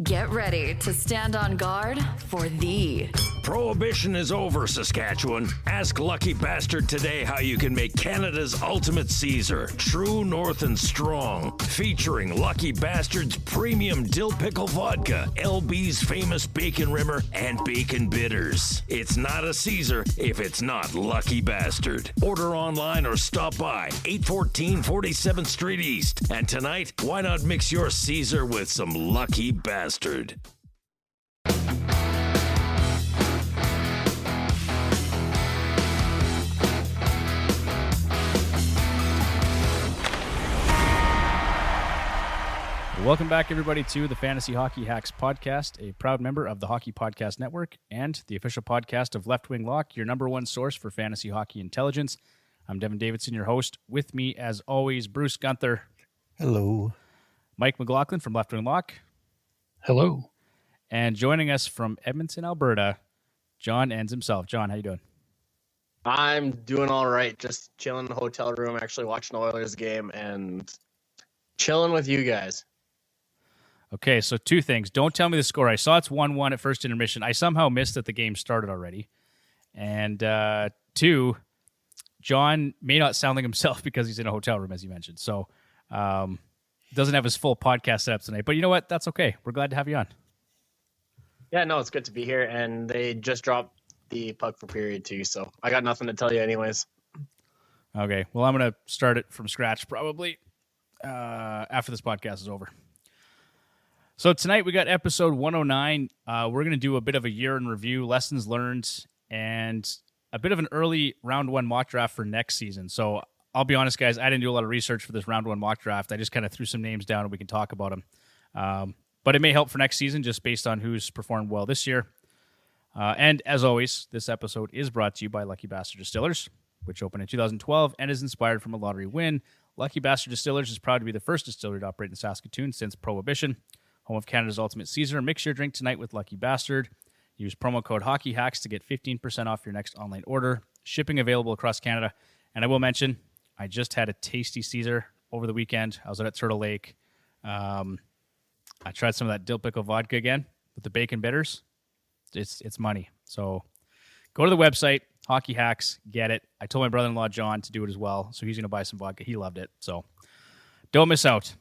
Get ready to stand on guard for the Prohibition is over, Saskatchewan. Ask Lucky Bastard today how you can make Canada's ultimate Caesar, true north and strong. Featuring Lucky Bastard's premium dill pickle vodka, LB's famous bacon rimmer, and bacon bitters. It's not a Caesar if it's not Lucky Bastard. Order online or stop by 814 47th Street East. And tonight, why not mix your Caesar with some Lucky Bastard? Welcome back, everybody, to the Fantasy Hockey Hacks podcast, a proud member of the Hockey Podcast Network and the official podcast of Left Wing Lock, your number one source for fantasy hockey intelligence. I'm Devin Davidson, your host. With me, as always, Bruce Gunther. Hello. Mike McLaughlin from Left Wing Lock. Hello. And joining us from Edmonton, Alberta, John Enns himself. John, how you doing? I'm doing all right. Just chilling in the hotel room, actually watching the Oilers game and chilling with you guys. Okay, so two things. Don't tell me the score. I saw it's 1-1 at first intermission. I somehow missed that the game started already. And two, John may not sound like himself because he's in a hotel room, as you mentioned. So doesn't have his full podcast set up tonight. But you know what? That's okay. We're glad to have you on. Yeah, no, it's good to be here. And they just dropped the puck for period 2, so I got nothing to tell you anyways. Okay, well, I'm going to start it from scratch probably after this podcast is over. So tonight we got episode 109. We're going to do a bit of a year in review, lessons learned, and a bit of an early round one mock draft for next season. So I'll be honest, guys, I didn't do a lot of research for this round one mock draft. I just kind of threw some names down and we can talk about them. But it may help for next season just based on who's performed well this year. And as always, this episode is brought to you by Lucky Bastard Distillers, which opened in 2012 and is inspired from a lottery win. Lucky Bastard Distillers is proud to be the first distillery to operate in Saskatoon since Prohibition, home of Canada's ultimate Caesar. Mix your drink tonight with Lucky Bastard. Use promo code HockeyHacks to get 15% off your next online order. Shipping available across Canada. And I will mention, I just had a tasty Caesar over the weekend. I was out at Turtle Lake. I tried some of that dill pickle vodka again with the bacon bitters. It's money. So go to the website, Hockey Hacks, get it. I told my brother-in-law, John, to do it as well. So he's going to buy some vodka. He loved it. So don't miss out.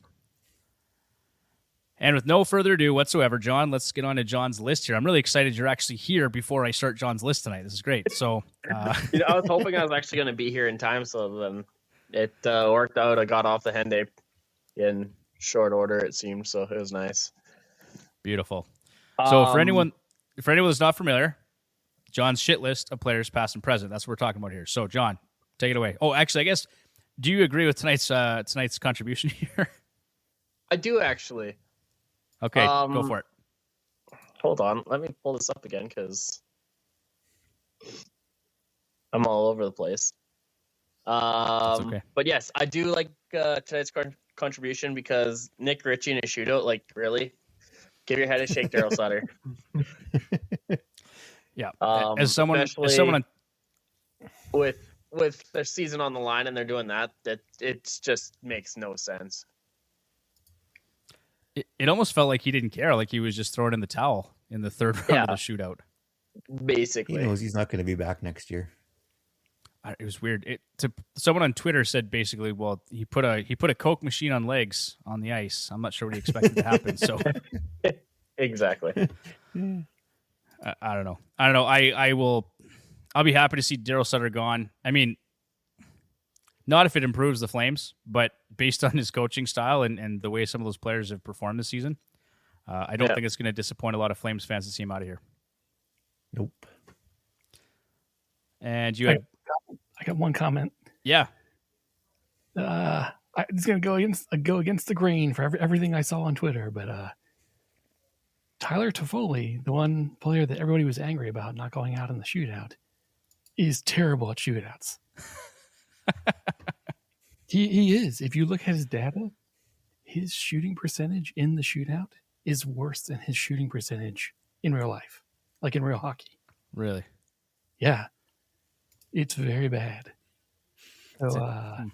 And with no further ado whatsoever, John, let's get on to John's list here. I'm really excited you're actually here before I start John's list tonight. This is great. So I was hoping I was actually going to be here in time, so then it worked out. I got off the Henday in short order, it seemed, so it was nice. Beautiful. So for anyone that's not familiar, John's shit list of players past and present. That's what we're talking about here. So John, take it away. Oh, actually, I guess, do you agree with tonight's contribution here? I do actually. Okay, go for it. Hold on, let me pull this up again because I'm all over the place. Okay. But yes, I do like tonight's contribution because Nick Ritchie in a shootout, like, really? Give your head a shake, Daryl Sutter. Yeah, as someone on... with their season on the line and they're doing that it just makes no sense. It almost felt like he didn't care, like he was just throwing in the towel in the third round of the shootout. Basically, He knows he's not going to be back next year. It was weird. Someone on Twitter said basically, well, he put a Coke machine on legs on the ice. I'm not sure what he expected to happen. So exactly. I don't know. I'll be happy to see Daryl Sutter gone. I mean, not if it improves the Flames, but based on his coaching style and the way some of those players have performed this season, I don't think it's going to disappoint a lot of Flames fans to see him out of here. Nope. And you had... I got one comment. Yeah. It's going to go against the grain for everything I saw on Twitter, but Tyler Toffoli, the one player that everybody was angry about not going out in the shootout, is terrible at shootouts. He is. If you look at his data, his shooting percentage in the shootout is worse than his shooting percentage in real life, like in real hockey. Really? Yeah. It's very bad. So,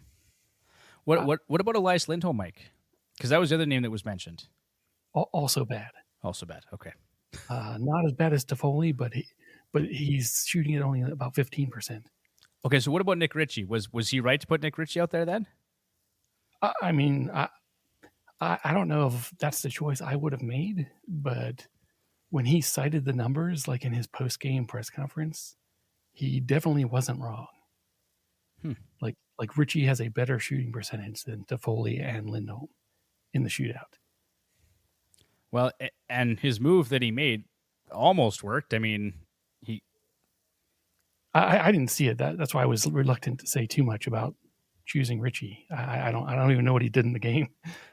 what about Elias Lindholm, Mike? Because that was the other name that was mentioned. Also bad. Also bad. Okay. Not as bad as Toffoli, but he's shooting it only about 15%. Okay, so what about Nick Ritchie? Was he right to put Nick Ritchie out there then? I mean, I don't know if that's the choice I would have made, but when he cited the numbers, like in his post-game press conference, he definitely wasn't wrong. Like Ritchie has a better shooting percentage than Toffoli and Lindholm in the shootout. Well, and his move that he made almost worked. I mean, I didn't see it. That's why I was reluctant to say too much about choosing Ritchie. I don't even know what he did in the game.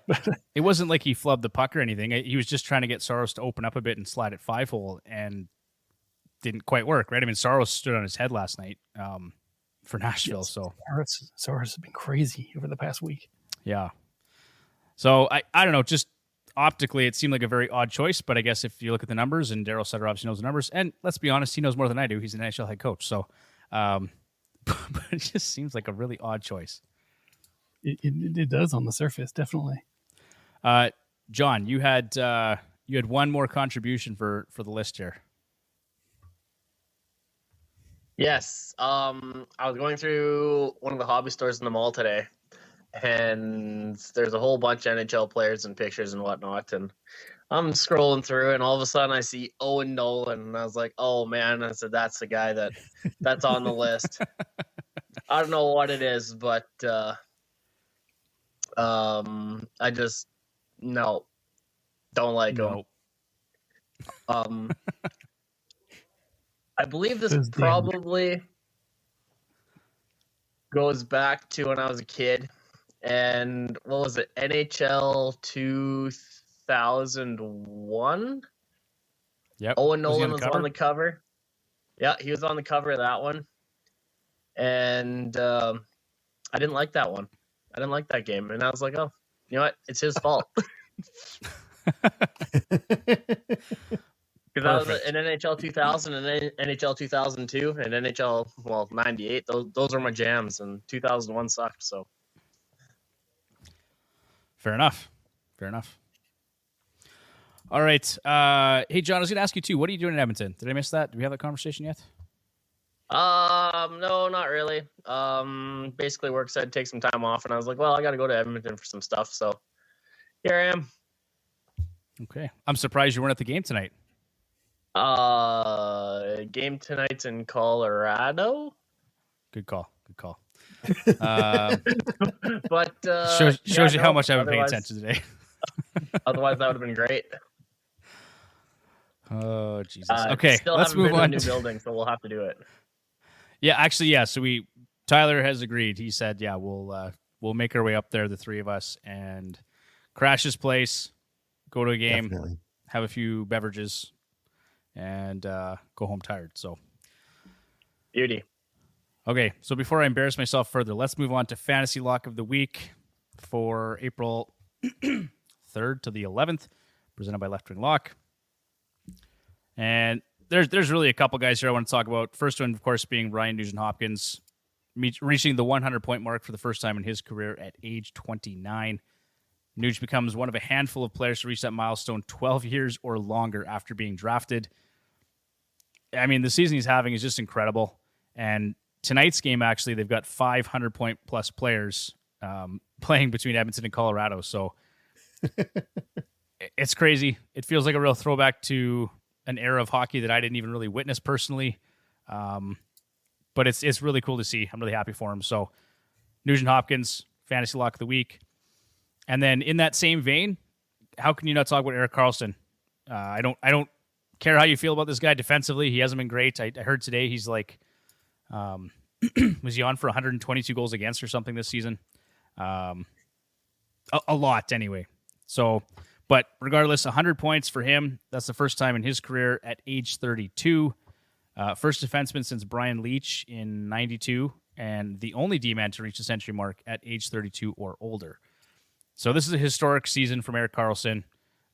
But it wasn't like he flubbed the puck or anything. He was just trying to get Saros to open up a bit and slide it 5-hole, and didn't quite work, right? I mean, Saros stood on his head last night for Nashville. Yes, So Saros has been crazy over the past week. Yeah. So I don't know, just optically it seemed like a very odd choice, but I guess if you look at the numbers, and Daryl Sutter obviously knows the numbers, and let's be honest, he knows more than I do. He's an NHL head coach. So but it just seems like a really odd choice. It does on the surface, definitely. John, you had one more contribution for the list here. Yes. I was going through one of the hobby stores in the mall today, and there's a whole bunch of NHL players and pictures and whatnot. And I'm scrolling through, and all of a sudden I see Owen Nolan, and I was like, "Oh man!" I said, "That's the guy that's on the list." I don't know what it is, but I just don't like him. I believe this probably goes back to when I was a kid, and what was it? NHL 2001. Yep. Owen Nolan was on the cover. Yeah, he was on the cover of that one, and I didn't like that one. I didn't like that game, and I was like, "Oh, you know what? It's his fault." Because that was an NHL 2000 and NHL 2002 and NHL 98. Those are my jams, and 2001 sucked. So fair enough. All right. Hey John, I was going to ask you too. What are you doing in Edmonton? Did I miss that? Do we have that conversation yet? No, not really. Basically, work said take some time off, and I was like, well, I got to go to Edmonton for some stuff. So here I am. Okay. I'm surprised you weren't at the game tonight. Game tonight's in Colorado. Good call. But shows you how much I've been paying attention today. Otherwise, that would have been great. Oh Jesus! Okay, still let's move been on. To a new building, so we'll have to do it. Yeah, actually, yeah. So Tyler has agreed. He said, yeah, we'll make our way up there, the three of us, and crash his place, go to a game, Definitely. have a few beverages, and go home tired. So beauty. Okay, so before I embarrass myself further, let's move on to Fantasy Lock of the Week for April 3rd to the 11th, presented by Left Wing Lock. And there's really a couple guys here I want to talk about. First one, of course, being Ryan Nugent-Hopkins, reaching the 100-point mark for the first time in his career at age 29. Nuge becomes one of a handful of players to reach that milestone 12 years or longer after being drafted. I mean, the season he's having is just incredible. And tonight's game, actually, they've got 500-point-plus players playing between Edmonton and Colorado. So it's crazy. It feels like a real throwback to an era of hockey that I didn't even really witness personally. But it's really cool to see. I'm really happy for him. So Nugent-Hopkins, Fantasy Lock of the Week. And then in that same vein, how can you not talk about Erik Karlsson? I don't care how you feel about this guy defensively. He hasn't been great. I heard today he's like, was he on for 122 goals against or something this season? A lot anyway. So, but regardless, 100 points for him. That's the first time in his career at age 32. First defenseman since Brian Leach in 92, and the only D-man to reach the century mark at age 32 or older. So this is a historic season from Erik Karlsson.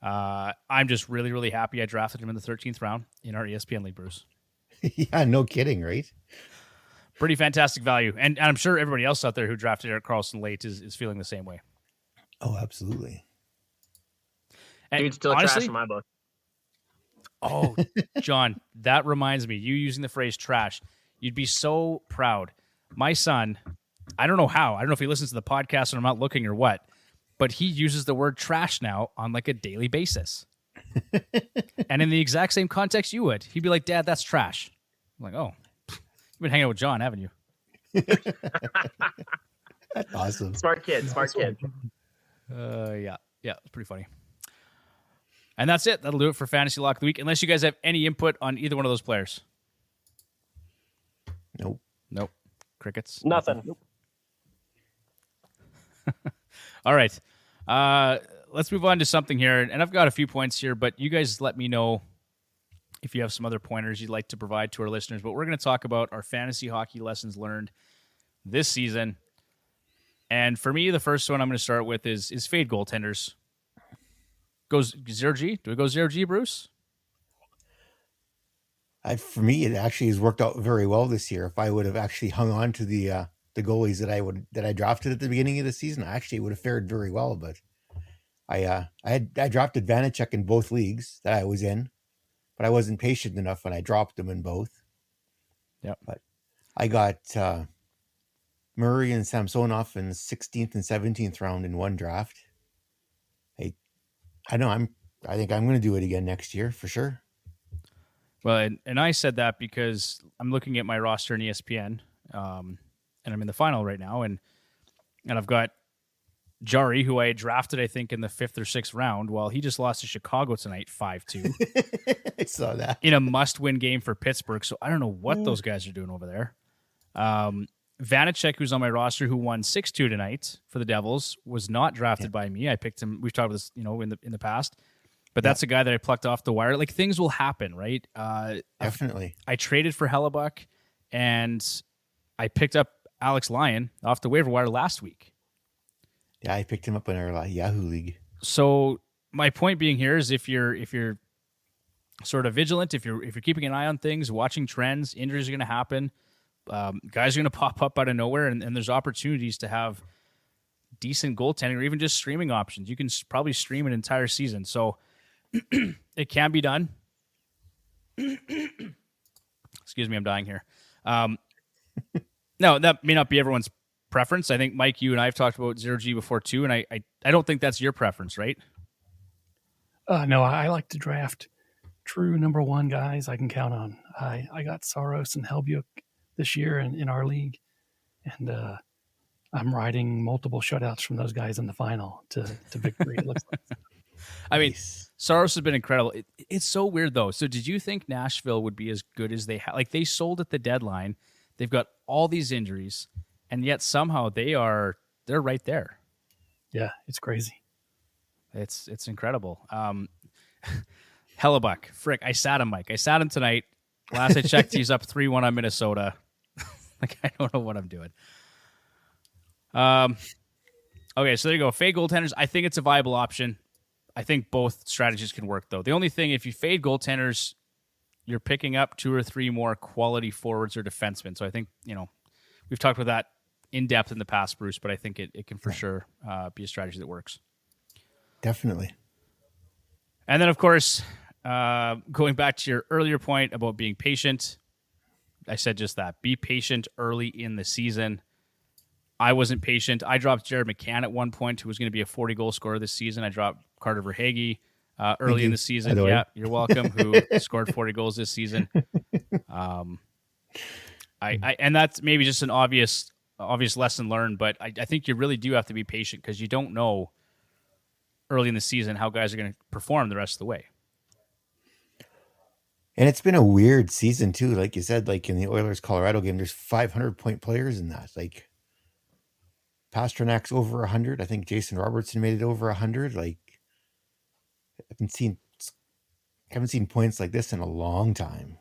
I'm just really, really happy I drafted him in the 13th round in our ESPN League, Bruce. Yeah, no kidding, right? Pretty fantastic value. And I'm sure everybody else out there who drafted Erik Karlsson late is feeling the same way. Oh, absolutely. And dude's still honestly, trash in my book. Oh, John, that reminds me, you using the phrase trash. You'd be so proud. My son, I don't know how. I don't know if he listens to the podcast and I'm not looking or what, but he uses the word trash now on like a daily basis. And in the exact same context you would. He'd be like, Dad, that's trash. I'm like, oh, you've been hanging out with John, haven't you? That's awesome. Smart kid. Yeah, it's pretty funny. And that's it. That'll do it for Fantasy Lock of the Week, unless you guys have any input on either one of those players. Nope. Crickets. Nothing. All right. Let's move on to something here. And I've got a few points here, but you guys let me know if you have some other pointers you'd like to provide to our listeners. But we're going to talk about our fantasy hockey lessons learned this season. And for me, the first one I'm going to start with is fade goaltenders. Goes 0G? Do we go 0G, Bruce? For me, it actually has worked out very well this year. If I would have actually hung on to the goalies that I drafted at the beginning of the season, I actually would have fared very well. But I drafted Vanacek in both leagues that I was in, but I wasn't patient enough when I dropped them in both. Yep. But I got Murray and Samsonov in the 16th and 17th round in one draft. I think I'm going to do it again next year for sure. Well, and I said that because I'm looking at my roster in ESPN, and I'm in the final right now, and I've got Jari, who I had drafted, I think, in the 5th or 6th round. Well, he just lost to Chicago tonight, 5-2. I saw that. In a must-win game for Pittsburgh, so I don't know what those guys are doing over there. Vanacek, who's on my roster, who won 6-2 tonight for the Devils, was not drafted by me. I picked him. We've talked about this, in the past. But that's a guy that I plucked off the wire. Like, things will happen, right? Definitely. I traded for Hellebuck, and I picked up Alex Lyon off the waiver wire last week. Yeah, I picked him up in our Yahoo League. So my point being here is if you're sort of vigilant, if you're keeping an eye on things, watching trends, injuries are going to happen. Guys are going to pop up out of nowhere, and there's opportunities to have decent goaltending or even just streaming options. You can probably stream an entire season. So it can be done. Excuse me, I'm dying here. No, that may not be everyone's preference. I think, Mike, you and I have talked about 0G before too, and I don't think that's your preference, right? No, I like to draft true number one guys I can count on. I got Saros and Helbuk this year in our league, and I'm riding multiple shutouts from those guys in the final to victory. It looks like. I mean, Saros has been incredible. It's so weird, though. So did you think Nashville would be as good as they had? Like, they sold at the deadline. They've got all these injuries, and yet somehow they're right there. Yeah, it's crazy. It's incredible. Hellebuck, frick, I sat him, Mike. I sat him tonight. Last I checked, he's up 3-1 on Minnesota. Like, I don't know what I'm doing. Okay, so there you go. Fade goaltenders. I think it's a viable option. I think both strategies can work, though. The only thing, if you fade goaltenders, you're picking up 2 or 3 more quality forwards or defensemen. So I think, we've talked about that in depth in the past, Bruce, but I think it can for sure be a strategy that works. Definitely. And then, of course, going back to your earlier point about being patient, I said just that. Be patient early in the season. I wasn't patient. I dropped Jared McCann at one point, who was going to be a 40-goal scorer this season. I dropped Carter Verhaeghe early in the season. Yeah, you're welcome, who scored 40 goals this season. And that's maybe just an obvious lesson learned, but I think you really do have to be patient because you don't know early in the season how guys are going to perform the rest of the way. And it's been a weird season too. Like you said, like in the Oilers Colorado game, there's 500-point players in that. Like Pasternak's over 100. I think Jason Robertson made it over 100. Like haven't seen points like this in a long time.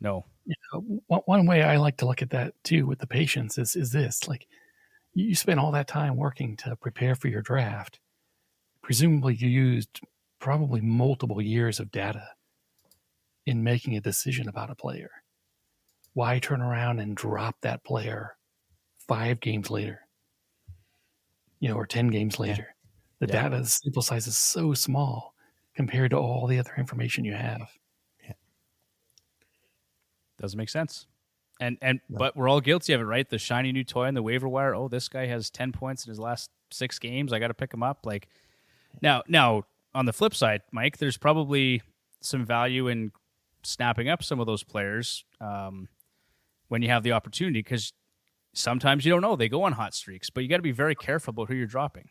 No. One way I like to look at that too with the patience is this. Like you spend all that time working to prepare for your draft. Presumably you used probably multiple years of data in making a decision about a player. Why turn around and drop that player 5 games later, or 10 games later? The data, the sample size is so small compared to all the other information you have. Doesn't make sense. But we're all guilty of it, right? The shiny new toy on the waiver wire. Oh, this guy has 10 points in his last 6 games. I got to pick him up. Like now on the flip side, Mike, there's probably some value in snapping up some of those players when you have the opportunity, because sometimes you don't know, they go on hot streaks, but you got to be very careful about who you're dropping.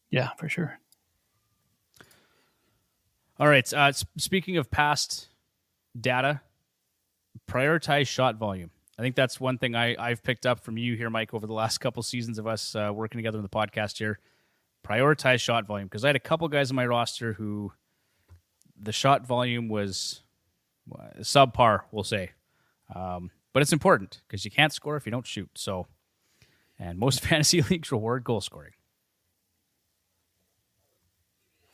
Yeah, for sure. All right. Speaking of past data, prioritize shot volume. I think that's one thing I've picked up from you here, Mike, over the last couple seasons of us working together in the podcast here. Prioritize shot volume, because I had a couple guys on my roster who the shot volume was subpar, we'll say. But it's important because you can't score if you don't shoot. So, and most fantasy leagues reward goal scoring.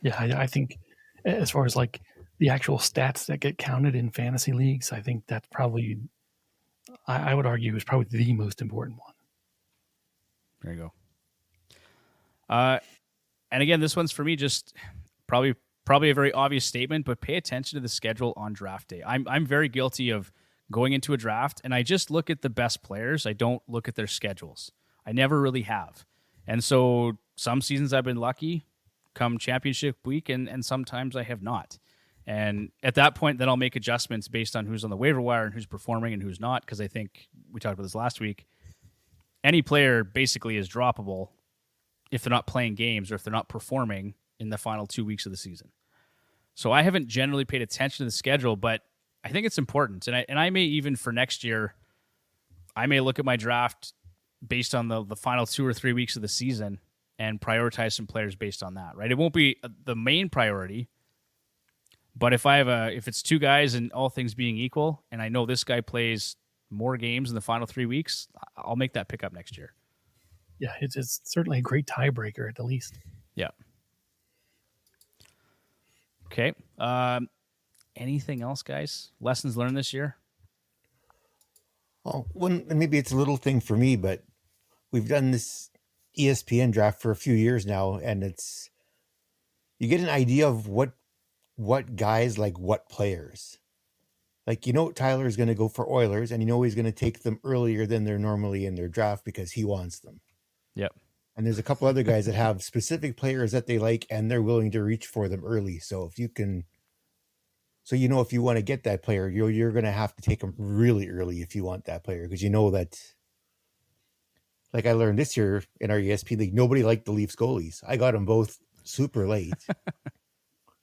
Yeah, I think as far as like the actual stats that get counted in fantasy leagues, I think that's probably, I would argue, is probably the most important one. There you go. And again, this one's for me just probably a very obvious statement, but pay attention to the schedule on draft day. I'm very guilty of going into a draft and I just look at the best players. I don't look at their schedules. I never really have. And so some seasons I've been lucky come championship week, and sometimes I have not. And at that point, then I'll make adjustments based on who's on the waiver wire and who's performing and who's not, because I think we talked about this last week. Any player basically is droppable if they're not playing games or if they're not performing in the final 2 weeks of the season. So I haven't generally paid attention to the schedule, but I think it's important. And I may even for next year, I may look at my draft based on the final 2 or 3 weeks of the season and prioritize some players based on that, right? It won't be the main priority, but if it's 2 guys and all things being equal, and I know this guy plays more games in the final 3 weeks, I'll make that pickup next year. Yeah, it's certainly a great tiebreaker at the least. Yeah. Okay. Anything else, guys? Lessons learned this year? Oh, maybe it's a little thing for me, but we've done this ESPN draft for a few years now, and you get an idea of what guys like what players. Like, Tyler is going to go for Oilers, and he's going to take them earlier than they're normally in their draft because he wants them. Yep. And there's a couple other guys that have specific players that they like, and they're willing to reach for them early. So if you can, if you want to get that player, you're going to have to take them really early if you want that player, because that. Like I learned this year in our ESP league, nobody liked the Leafs goalies. I got them both super late.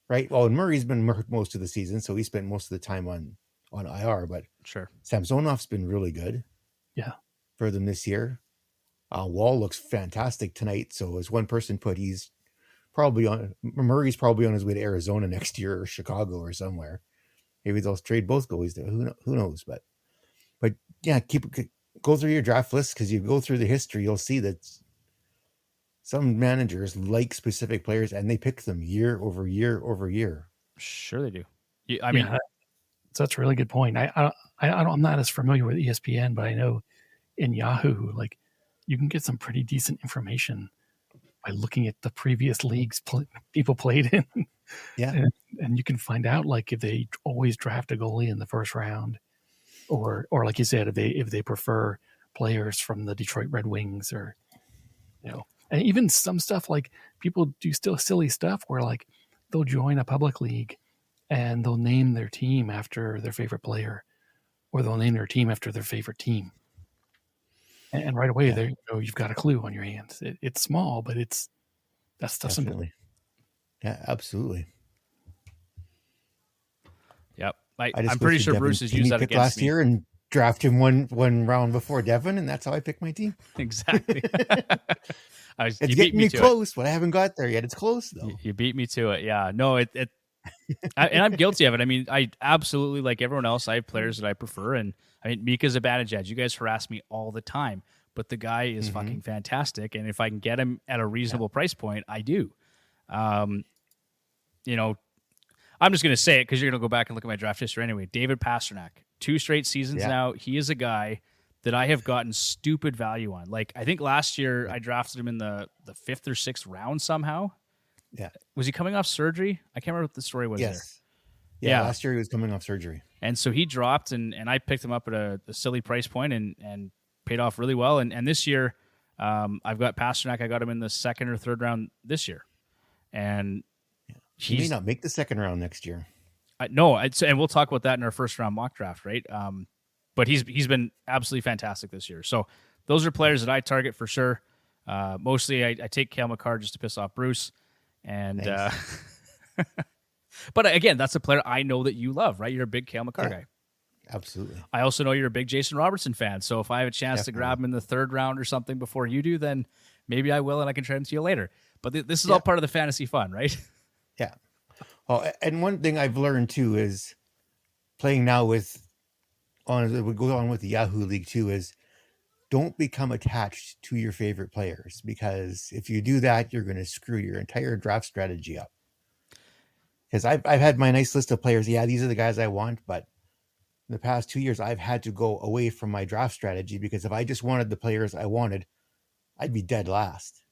Right? Well, and Murray's been hurt most of the season, so he spent most of the time on IR, but sure, Samsonov's been really good. Yeah. For them this year. Wall looks fantastic tonight. So as one person put, Murray's probably on his way to Arizona next year or Chicago or somewhere. Maybe they'll trade both goalies there. Who knows? But yeah, go through your draft list, because you go through the history, you'll see that some managers like specific players and they pick them year over year over year. Sure they do. So that's a really good point. I'm not as familiar with ESPN, but I know in Yahoo, like, you can get some pretty decent information by looking at the previous leagues people played in. Yeah. And you can find out, like, if they always draft a goalie in the first round, or like you said, if they prefer players from the Detroit Red Wings, or, and even some stuff, like, people do still silly stuff where, like, they'll join a public league and they'll name their team after their favorite player, or they'll name their team after their favorite team. And right away, there you've got a clue on your hands. It's small, but that stuff's definitely. Yeah, absolutely. Yep. I'm pretty sure Bruce has used that against last me year and draft him one round before Devin, and that's how I picked my team. Exactly. It's getting me close, but I haven't got there yet. It's close though. You beat me to it. Yeah. No, and I'm guilty of it. I mean, I absolutely, like everyone else, I have players that I prefer, and I mean, Mika's a advantage edge. You guys harass me all the time, but the guy is fucking fantastic, and if I can get him at a reasonable price point, I do. I'm just going to say it because you're going to go back and look at my draft history anyway. David Pastrnak, 2 straight seasons now. He is a guy that I have gotten stupid value on. Like, I think last year I drafted him in the 5th or 6th round somehow. Yeah. Was he coming off surgery? I can't remember what the story was there. Yes. Yeah, last year he was coming off surgery. And so he dropped, and I picked him up at a silly price point and paid off really well. And this year, I've got Pasternak. I got him in the second or third round this year. And he may not make the second round next year. No, and we'll talk about that in our first round mock draft, right? But he's been absolutely fantastic this year. So those are players that I target for sure. Mostly I take Cale Makar just to piss off Bruce. And but again, that's a player I know that you love, right? You're a big Cale Makar guy. Absolutely. I also know you're a big Jason Robertson fan. So if I have a chance to grab him in the third round or something before you do, then maybe I will and I can trade him to you later. But this is all part of the fantasy fun, right? Yeah. Oh, and one thing I've learned too is playing now we go on with the Yahoo League too, is don't become attached to your favorite players, because if you do that, you're going to screw your entire draft strategy up. Because I've had my nice list of players. Yeah, these are the guys I want, but in the past 2 years, I've had to go away from my draft strategy, because if I just wanted the players I wanted, I'd be dead last.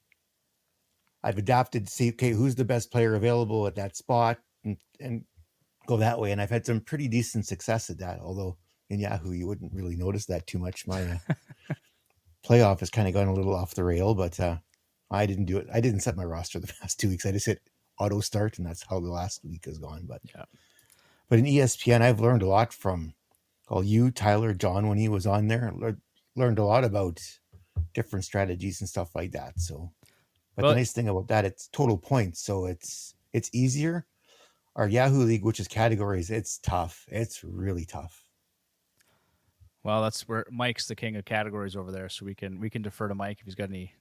I've adapted to see, okay, who's the best player available at that spot, and go that way. And I've had some pretty decent success at that. Although in Yahoo, you wouldn't really notice that too much. My playoff has kind of gone a little off the rail, but I didn't do it. I didn't set my roster the past 2 weeks. I just hit auto start, and that's how the last week has gone. But in ESPN, I've learned a lot from you, Tyler, John, when he was on there. Learned a lot about different strategies and stuff like that. So, but the nice thing about that, it's total points, so it's easier. Our Yahoo League, which is categories, it's tough. It's really tough. Well, that's where Mike's the king of categories over there, so we can defer to Mike if he's got any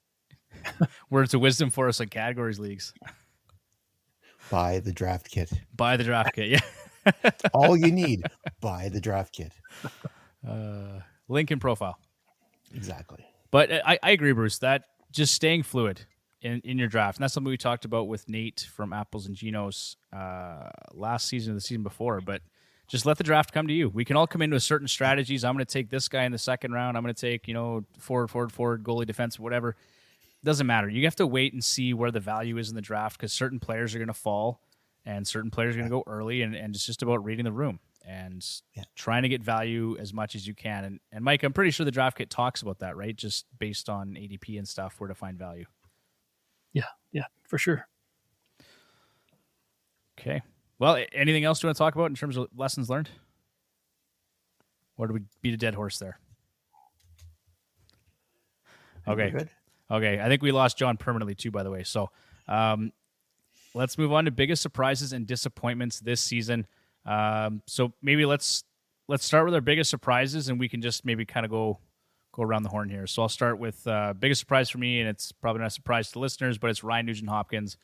words of wisdom for us on categories leagues. Buy the draft kit. Buy the draft kit, yeah. All you need, buy the draft kit. Link in profile. Exactly. But I agree, Bruce, that just staying fluid in your draft. And that's something we talked about with Nate from Apples and Genos last season or the season before. But just let the draft come to you. We can all come into certain strategies. I'm going to take this guy in the second round. I'm going to take, forward, goalie, defense, whatever. Doesn't matter. You have to wait and see where the value is in the draft, because certain players are going to fall and certain players are going to go early, and it's just about reading the room and trying to get value as much as you can. And Mike, I'm pretty sure the draft kit talks about that, right? Just based on ADP and stuff, where to find value. Yeah, for sure. Okay. Well, anything else you want to talk about in terms of lessons learned? Or do we beat a dead horse there? Okay. Good. Okay. I think we lost John permanently too, by the way. So let's move on to biggest surprises and disappointments this season. So maybe let's start with our biggest surprises, and we can just maybe kind of go around the horn here. So I'll start with biggest surprise for me, and it's probably not a surprise to listeners, but it's Ryan Nugent-Hopkins,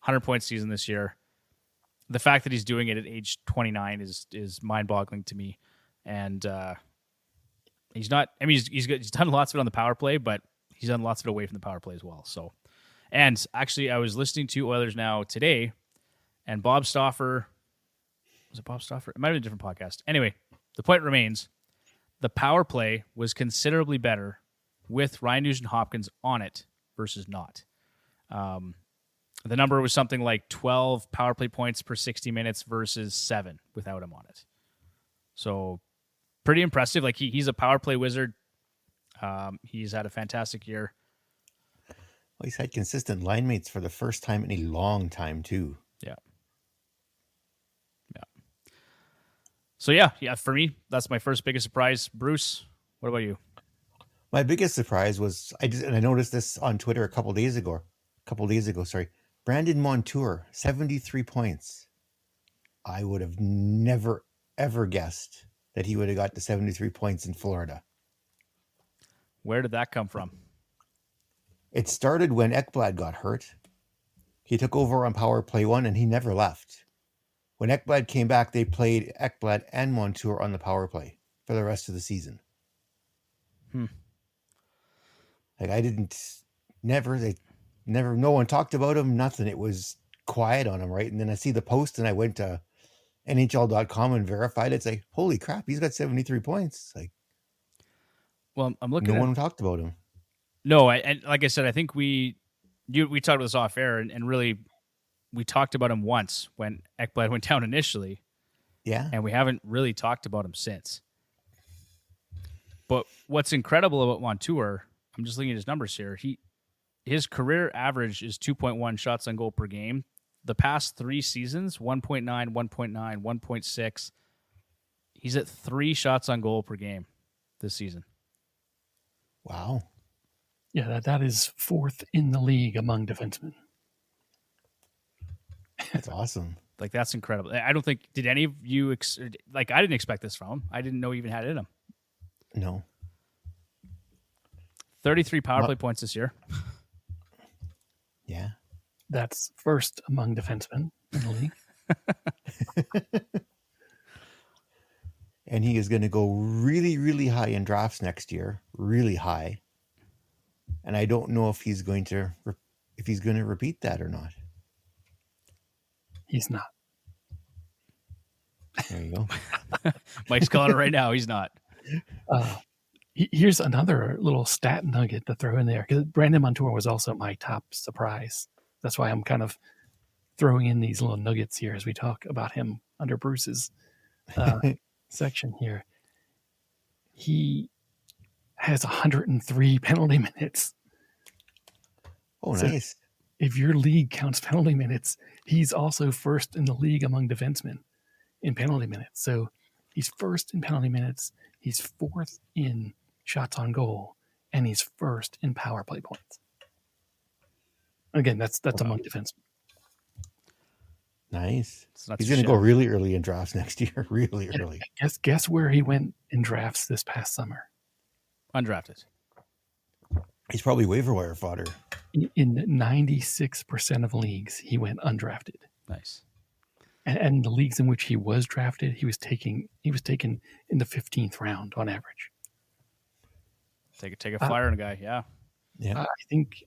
100-point season this year. The fact that he's doing it at age 29 is mind-boggling to me. And he's not. I mean, he's done lots of it on the power play, but he's done lots of it away from the power play as well. So, and actually, I was listening to Oilers Now today, and Bob Stauffer. Was it Bob Stauffer? It might have been a different podcast. Anyway, the point remains: the power play was considerably better with Ryan Nugent-Hopkins on it versus not. The number was something like 12 power play points per 60 minutes versus 7 without him on it. So pretty impressive. Like he's a power play wizard. He's had a fantastic year. Well, he's had consistent line mates for the first time in a long time too. Yeah. So yeah, for me, that's my first biggest surprise. Bruce, what about you? My biggest surprise was I noticed this on Twitter a couple days ago. Brandon Montour, 73 points. I would have never, ever guessed that he would have got to 73 points in Florida. Where did that come from? It started when Ekblad got hurt. He took over on power play 1, and he never left. When Ekblad came back, they played Ekblad and Montour on the power play for the rest of the season. No one talked about him, nothing. It was quiet on him, right? And then I see the post, and I went to NHL.com and verified it. It's like, holy crap, he's got 73 points. Like, well, I'm looking. No one talked about him. No, and like I said, I think we talked about this off air, and really we talked about him once when Ekblad went down initially, Yeah. and we haven't really talked about him since. But what's incredible about Montour, I'm just looking at his numbers here. His career average is 2.1 shots on goal per game. The past 3 seasons, 1.9, 1.9, 1.6. He's at 3 shots on goal per game this season. Wow. Yeah, that is 4th in the league among defensemen. That's awesome. Like, that's incredible. I don't think, did any of you, I didn't expect this from him. I didn't know he even had it in him. No. 33 power play points this year. Yeah. That's 1st among defensemen in the league. And he is going to go really, really high in drafts next year. Really high. And I don't know if he's going to repeat that or not. He's not. There you go. Mike's calling it right now. He's not. Here's another little stat nugget to throw in there, because Brandon Montour was also my top surprise. That's why I'm kind of throwing in these little nuggets here as we talk about him under Bruce's section here. He has 103 penalty minutes. Oh, So nice. if your league counts penalty minutes, he's also 1st in the league among defensemen in penalty minutes. So he's 1st in penalty minutes. He's 4th in shots on goal, and he's 1st in power play points. Again, that's among defensemen. Nice. not He's too going to go shabby. really early in drafts next year. Really early. Guess where he went in drafts this past summer? Undrafted. He's probably waiver wire fodder. In 96% of leagues, he went undrafted. Nice. And the leagues in which he was drafted, he was taken in the 15th round on average. Take a flyer on a guy. Yeah. Yeah. I think,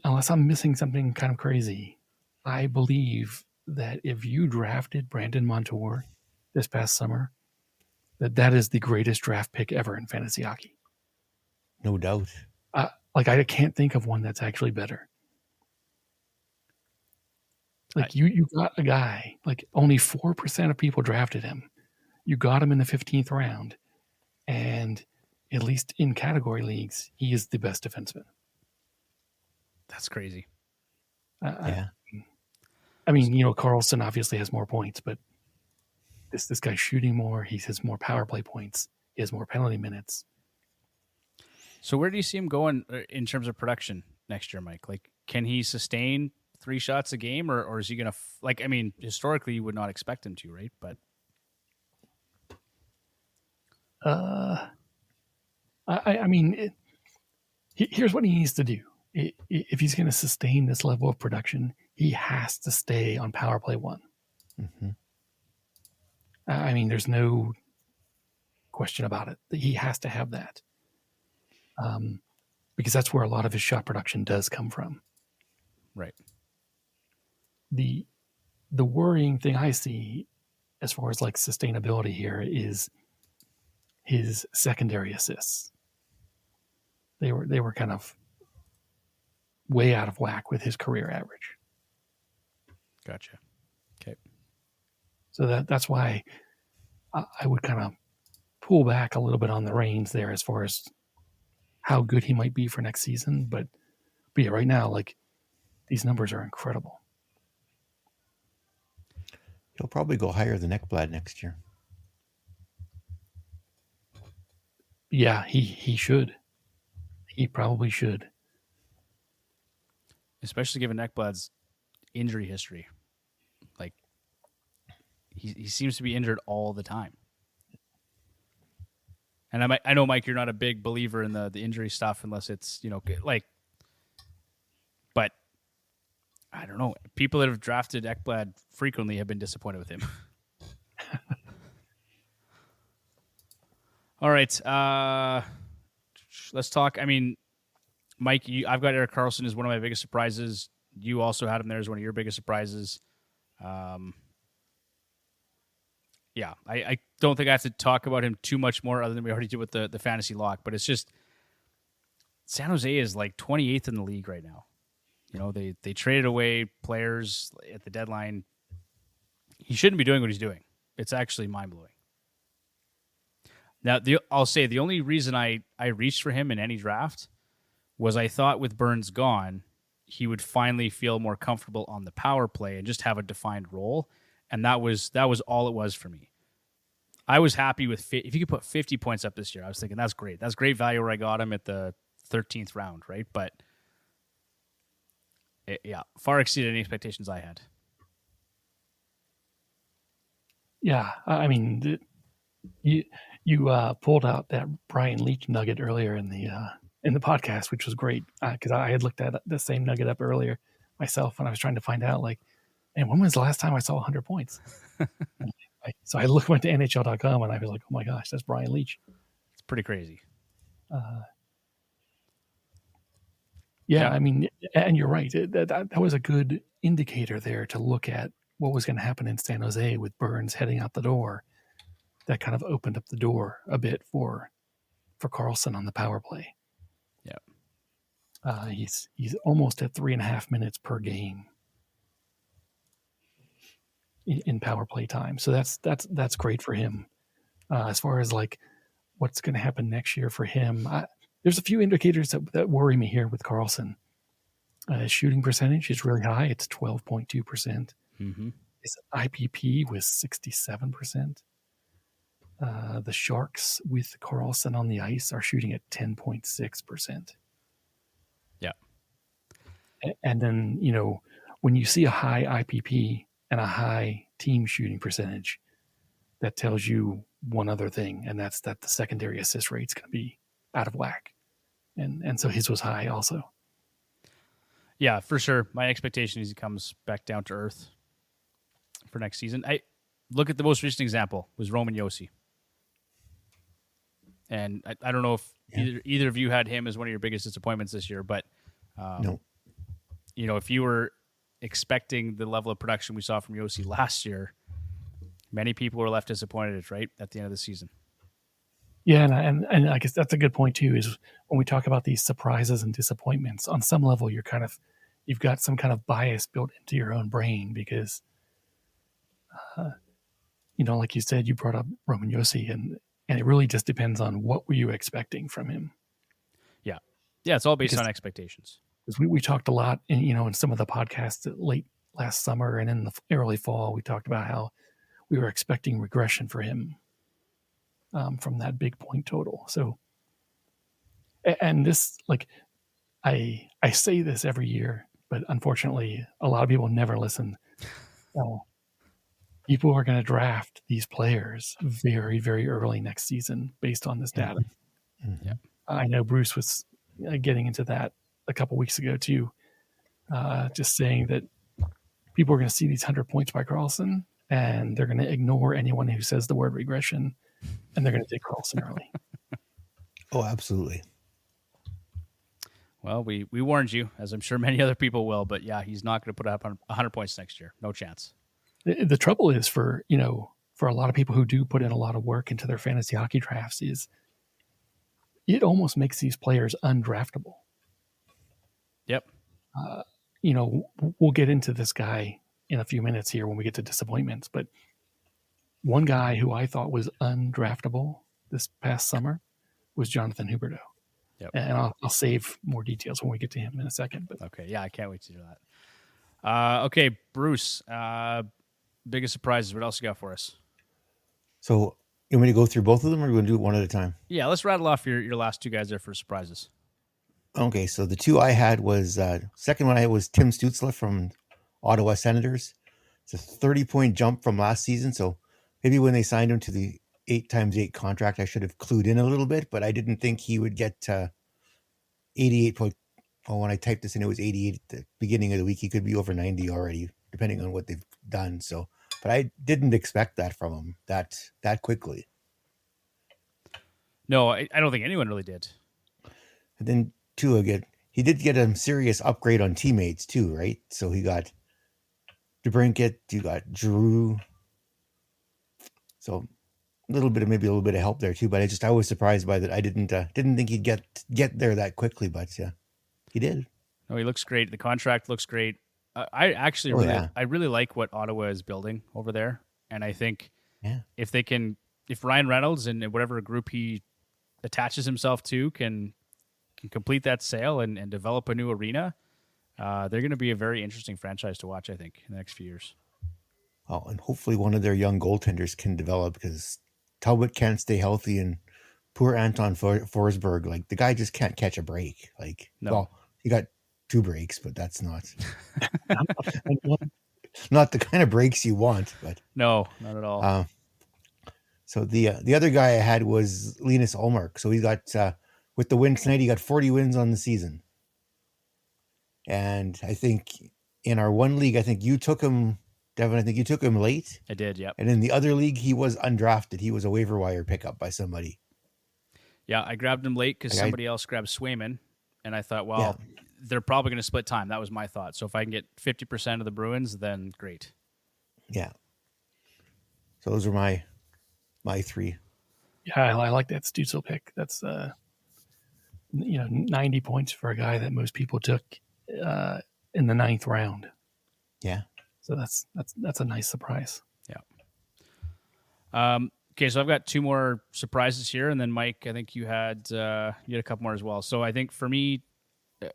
unless I'm missing something kind of crazy, I believe that if you drafted Brandon Montour this past summer, that is the greatest draft pick ever in fantasy hockey. No doubt. I can't think of one that's actually better. You got a guy, only 4% of people drafted him. You got him in the 15th round, and at least in category leagues, he is the best defenseman. That's crazy. Yeah. I mean, Carlson obviously has more points, but this guy's shooting more. He has more power play points. He has more penalty minutes. So where do you see him going in terms of production next year, Mike? Can he sustain 3 shots a game, or is he going to historically you would not expect him to, right? But here's what he needs to do. If he's going to sustain this level of production, he has to stay on power play 1. Mm-hmm. There's no question about it. He has to have that. Because that's where a lot of his shot production does come from. right. The worrying thing I see as far as sustainability here is his secondary assists. They were kind of way out of whack with his career average. Gotcha. Okay. So that's why I would kind of pull back a little bit on the reins there as far as how good he might be for next season. But yeah, right now, these numbers are incredible. He'll probably go higher than Ekblad next year. Yeah, he should. He probably should. Especially given Ekblad's injury history. He seems to be injured all the time. And I know, Mike, you're not a big believer in the injury stuff unless it's, but I don't know. People that have drafted Ekblad frequently have been disappointed with him. All right. Let's talk. Mike, I've got Erik Karlsson as one of my biggest surprises. You also had him there as one of your biggest surprises. Yeah, I don't think I have to talk about him too much more other than we already did with the fantasy lock, but it's just San Jose is 28th in the league right now. They traded away players at the deadline. He shouldn't be doing what he's doing. It's actually mind-blowing. Now, I'll say the only reason I reached for him in any draft was I thought with Burns gone, he would finally feel more comfortable on the power play and just have a defined role. And that was all it was for me. I was happy with if you could put 50 points up this year. I was thinking that's great. That's great value where I got him at the 13th round, right? But far exceeded any expectations I had. Yeah, I mean, you pulled out that Brian Leach nugget earlier in the podcast, which was great because I had looked at the same nugget up earlier myself when I was trying to find out, like, and when was the last time I saw 100 points? So I went to NHL.com and I was like, oh my gosh, that's Brian Leach. It's pretty crazy. Yeah, I mean, and you're right. That was a good indicator there to look at what was going to happen in San Jose with Burns heading out the door. That kind of opened up the door a bit for Karlsson on the power play. Yeah, he's almost at 3.5 minutes per game in power play time. So that's great for him. As far as like what's going to happen next year for him, there's a few indicators that worry me here with Karlsson. His shooting percentage is really high. It's 12.2%. Mm-hmm. His IPP was 67%. The Sharks with Karlsson on the ice are shooting at 10.6%. Yeah. And then, when you see a high IPP and a high team shooting percentage, that tells you one other thing, and that's that the secondary assist rate is going to be out of whack. And so his was high also. Yeah, for sure. My expectation is he comes back down to earth for next season. I look at the most recent example was Roman Josi. And I don't know if either of you had him as one of your biggest disappointments this year, but No. If you were expecting the level of production we saw from Josi last year, many people were left disappointed, right, at the end of the season. Yeah, and I guess that's a good point too. Is when we talk about these surprises and disappointments, on some level, you've got some kind of bias built into your own brain because, like you said, you brought up Roman Josi, and it really just depends on what were you expecting from him. Yeah, it's all based on expectations. Because we talked a lot, in some of the podcasts late last summer and in the early fall, we talked about how we were expecting regression for him. From that big point total. So, and this, like, I say this every year, but unfortunately, a lot of people never listen. People are going to draft these players very, very early next season based on this data. Mm-hmm. Yeah. I know Bruce was getting into that a couple weeks ago too, just saying that people are going to see these 100 points by Karlsson, and they're going to ignore anyone who says the word regression. And they're going to take Karlsson early. Oh, absolutely. Well, we warned you, as I'm sure many other people will, but yeah, he's not going to put up 100 points next year. No chance. The trouble is for a lot of people who do put in a lot of work into their fantasy hockey drafts is it almost makes these players undraftable. Yep. We'll get into this guy in a few minutes here when we get to disappointments, but one guy who I thought was undraftable this past summer was Jonathan Huberdeau. Yep. And I'll save more details when we get to him in a second. But okay, yeah, I can't wait to do that. Okay, Bruce, biggest surprises. What else you got for us? So you want me to go through both of them, or are we going to do it one at a time? Yeah, let's rattle off your last two guys there for surprises. Okay, so the two I had was, second one I had was Tim Stützle from Ottawa Senators. It's a 30-point jump from last season, so maybe when they signed him to the 8x8 contract, I should have clued in a little bit, but I didn't think he would get 88 point. Oh, when I typed this in, it was 88 at the beginning of the week. He could be over 90 already, depending on what they've done. So, but I didn't expect that from him that quickly. No, I don't think anyone really did. And then two again, he did get a serious upgrade on teammates too, right? So he got DeBrincat, you got Drew. So maybe a little bit of help there too. But I was surprised by that. I didn't think he'd get there that quickly, but he did. No, he looks great. The contract looks great. I actually I really like what Ottawa is building over there, and I think if Ryan Reynolds and whatever group he attaches himself to can complete that sale and develop a new arena, they're going to be a very interesting franchise to watch, I think, in the next few years. Oh, and hopefully one of their young goaltenders can develop, because Talbot can't stay healthy, and poor Anton Forsberg, like, the guy just can't catch a break. Like, well, he got 2 breaks, but that's not not the kind of breaks you want. But no, not at all. So the other guy I had was Linus Ullmark. So he got with the win tonight, he got 40 wins on the season. And I think in our one league, I think you took him, Devin. I think you took him late. I did, yeah. And in the other league, he was undrafted. He was a waiver wire pickup by somebody. Yeah, I grabbed him late because somebody else grabbed Swayman, and I thought, well, they're probably going to split time. That was my thought. So if I can get 50% of the Bruins, then great. Yeah. So those are my 3. Yeah, I like that Stützle pick. That's 90 points for a guy that most people took in the 9th round. Yeah. So that's a nice surprise. Yeah. Okay, so I've got 2 more surprises here, and then Mike, I think you had a couple more as well. So I think for me,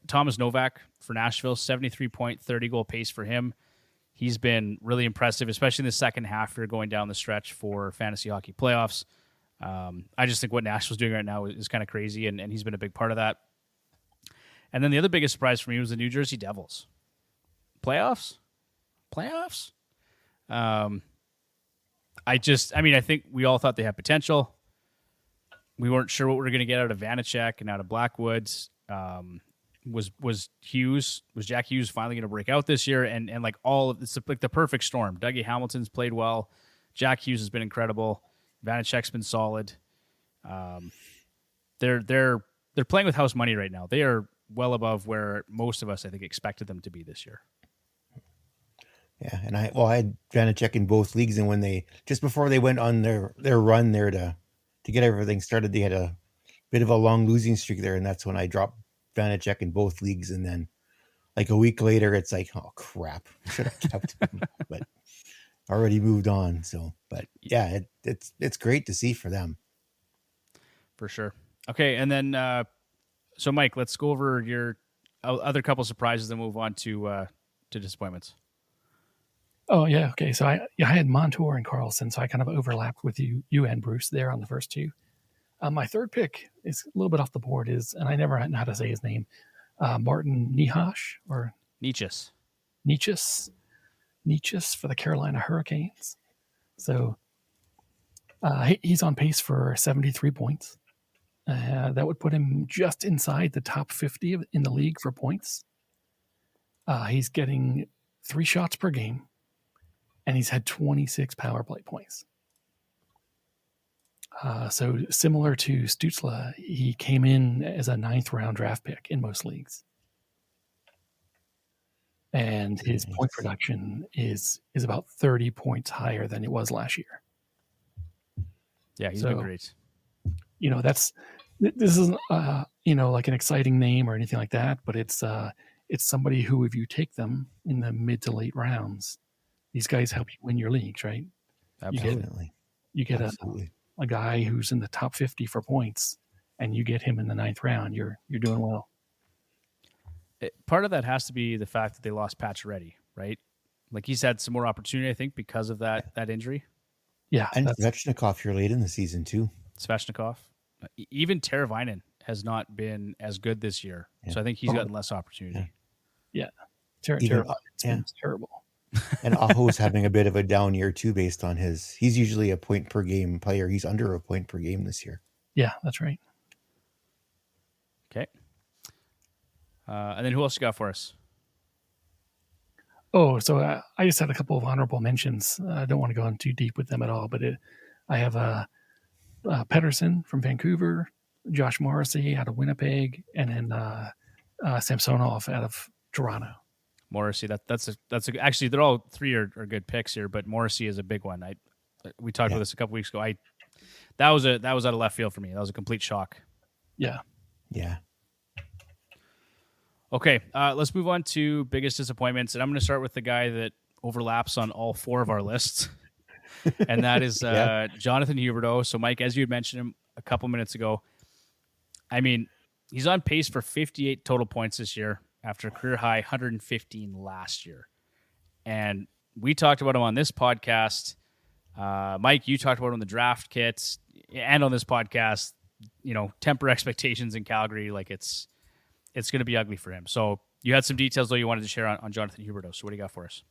Thomas Novak for Nashville, 73-point, 30-goal pace for him. He's been really impressive, especially in the second half here going down the stretch for fantasy hockey playoffs. I just think what Nashville's doing right now is kind of crazy, and he's been a big part of that. And then the other biggest surprise for me was the New Jersey Devils. Playoffs? I think we all thought they had potential. We weren't sure what we were going to get out of Vanacek and out of Blackwoods. Was Jack Hughes finally going to break out this year? And like all of it's like the perfect storm. Dougie Hamilton's played well. Jack Hughes has been incredible. Vanacek's been solid. They're playing with house money right now. They are well above where most of us, I think, expected them to be this year. Yeah, and I had Vanacek in both leagues, and when just before they went on their run there to get everything started, they had a bit of a long losing streak there, and that's when I dropped Vanacek in both leagues. And then like a week later, it's like, oh crap, I should have kept him, but already moved on. So, but yeah, it's great to see for them, for sure. Okay, and then so Mike, let's go over your other couple surprises, then move on to disappointments. Oh yeah, okay. So I had Montour and Carlson, so I kind of overlapped with you and Bruce there on the first 2. My third pick is a little bit off the board, and I never know how to say his name, Martin Nihash or Nichus for the Carolina Hurricanes. So he's on pace for 73 points. That would put him just inside the top 50 in the league for points. He's getting 3 shots per game, and he's had 26 power play points. So similar to Stützle, he came in as a 9th round draft pick in most leagues. And his point production is about 30 points higher than it was last year. Yeah, he's been great. This isn't like an exciting name or anything like that, but it's somebody who, if you take them in the mid to late rounds, these guys help you win your leagues, right? Absolutely. You get a guy who's in the top 50 for points, and you get him in the 9th round, you're doing well. Part of that has to be the fact that they lost Pacioretty, right? Like he's had some more opportunity, I think, because of that injury. Yeah, and Svechnikov here late in the season too. Svechnikov, even Teravainen has not been as good this year, so I think he's gotten less opportunity. Yeah, Teravainen's been terrible. And Aho's having a bit of a down year too, based on he's usually a point per game player. He's under a point per game this year. Yeah, that's right. Okay. And then who else you got for us? Oh, so I just had a couple of honorable mentions. I don't want to go in too deep with them at all, but I have Pettersson from Vancouver, Josh Morrissey out of Winnipeg, and then Samsonov out of Toronto. Morrissey, actually they're all 3 are good picks here, but Morrissey is a big one. We talked about this a couple weeks ago. That was out of left field for me. That was a complete shock. Yeah. Yeah. Okay, let's move on to biggest disappointments, and I'm going to start with the guy that overlaps on all 4 of our lists, and that is Yeah. Jonathan Huberdeau. So, Mike, as you had mentioned him a couple minutes ago, I mean, he's on pace for 58 total points this year after a career high 115 last year. And we talked about him on this podcast. Mike, you talked about him in the draft kits and on this podcast. Temper expectations in Calgary. Like it's going to be ugly for him. So you had some details though you wanted to share on Jonathan Huberdeau. So what do you got for us?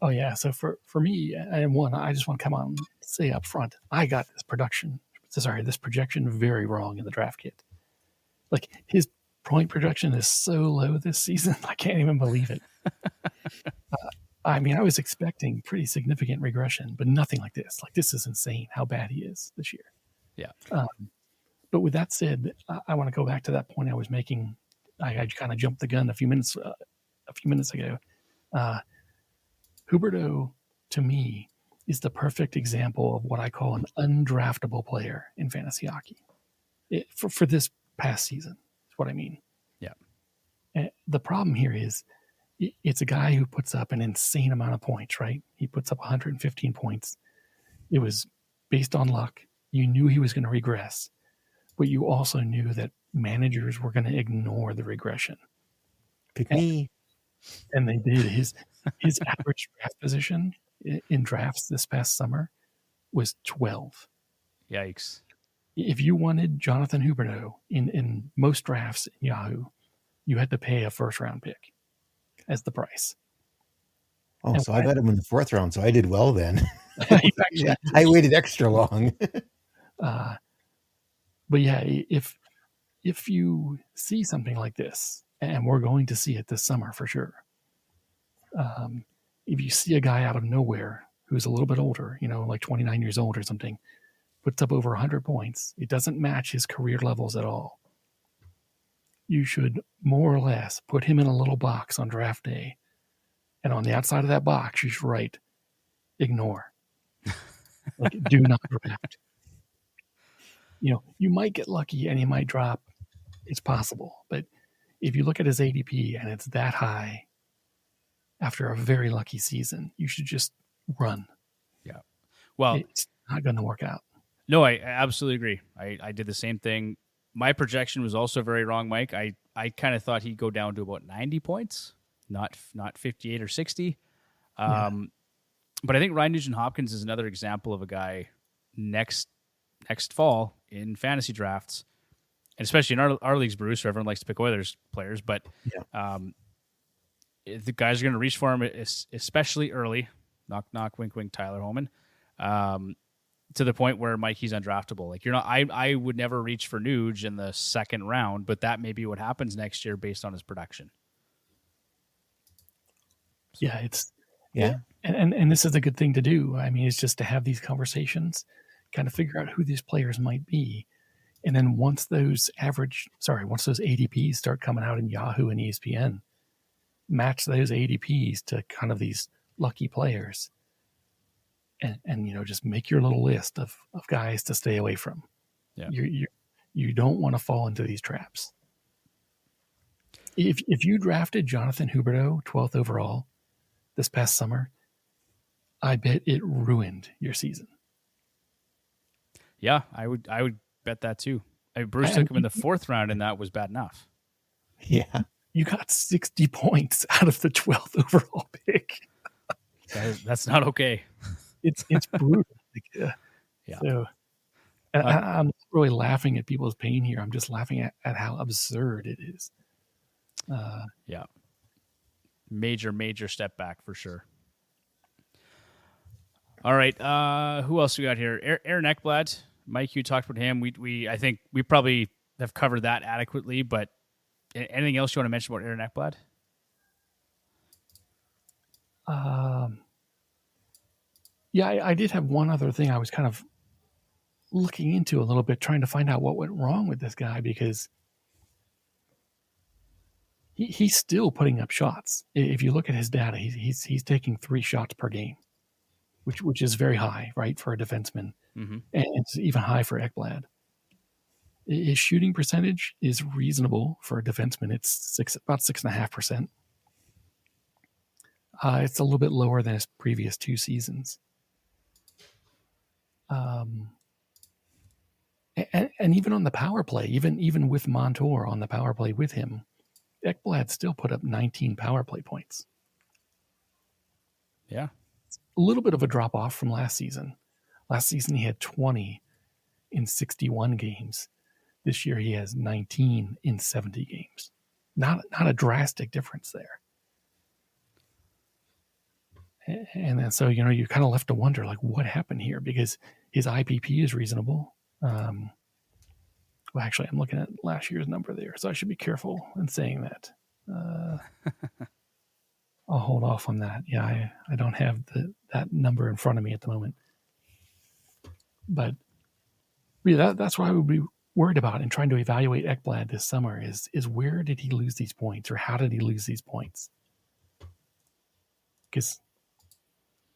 Oh yeah. So for me, and one, I just want to come out and say up front, I got this projection very wrong in the draft kit. Like his point projection is so low this season, I can't even believe it. I mean, I was expecting pretty significant regression, but nothing like this. Like this is insane how bad he is this year. Yeah. But with that said, I want to go back to that point I was making. I kind of jumped the gun a few minutes ago. Huberdeau, to me, is the perfect example of what I call an undraftable player in fantasy hockey. For this past season, is what I mean. Yeah. And the problem here is it's a guy who puts up an insane amount of points, right? He puts up 115 points. It was based on luck. You knew he was going to regress, but you also knew that managers were going to ignore the regression. Pick me. And they did. His average draft position in drafts this past summer was 12. Yikes. If you wanted Jonathan Huberdeau in most drafts in Yahoo, you had to pay a first-round pick as the price. Oh, And so I got him in the 4th round, so I did well then. Yeah, I waited extra long. but yeah, if you see something like this, and we're going to see it this summer for sure, if you see a guy out of nowhere who's a little bit older, like 29 years old or something, puts up over 100 points, it doesn't match his career levels at all. You should more or less put him in a little box on draft day. And on the outside of that box, you should write, ignore. Like, do not draft. You might get lucky and he might drop. It's possible. But if you look at his ADP and it's that high after a very lucky season, you should just run. Yeah. Well, it's not going to work out. No, I absolutely agree. I did the same thing. My projection was also very wrong, Mike. I kind of thought he'd go down to about 90 points, not 58 or 60. But I think Ryan Nugent-Hopkins is another example of a guy next fall in fantasy drafts, and especially in our leagues, Bruce, where everyone likes to pick Oilers players. But the guys are going to reach for him, especially early. Knock, knock, wink, wink, Tyler Homan. To the point where, Mike, he's undraftable. Like, you're not. I would never reach for Nuge in the 2nd round, but that may be what happens next year based on his production. Yeah, and this is a good thing to do. I mean, it's just to have these conversations, kind of figure out who these players might be, and then once those ADPs start coming out in Yahoo and ESPN, match those ADPs to kind of these lucky players. And just make your little list of guys to stay away from. Yeah. You don't want to fall into these traps. If you drafted Jonathan Huberdeau 12th overall this past summer, I bet it ruined your season. Yeah, I would bet that too. Bruce took him in the 4th round, and that was bad enough. Yeah. You got 60 points out of the 12th overall pick. That's not okay. It's brutal. Yeah. So I'm not really laughing at people's pain here. I'm just laughing at how absurd it is. Yeah. Major step back for sure. All right. Who else we got here? Aaron Ekblad. Mike, you talked about him. I think we probably have covered that adequately, but anything else you want to mention about Aaron Ekblad? Yeah, I did have one other thing I was kind of looking into a little bit, trying to find out what went wrong with this guy, because he's still putting up shots. If you look at his data, he's taking 3 shots per game, which is very high, right, for a defenseman, and it's even high for Ekblad. His shooting percentage is reasonable for a defenseman. It's about 6.5%. It's a little bit lower than his previous 2 seasons. And even on the power play, even with Montour on the power play with him, Ekblad still put up 19 power play points. Yeah. A little bit of a drop off from last season. Last season he had 20 in 61 games. This year he has 19 in 70 games. Not a drastic difference there. And then so, you're kind of left to wonder, like, what happened here? Because his IPP is reasonable. Well, actually, I'm looking at last year's number there, so I should be careful in saying that. I'll hold off on that. Yeah, I don't have that number in front of me at the moment. But yeah, that's what I would be worried about in trying to evaluate Ekblad this summer is where did he lose these points, or how did he lose these points? Because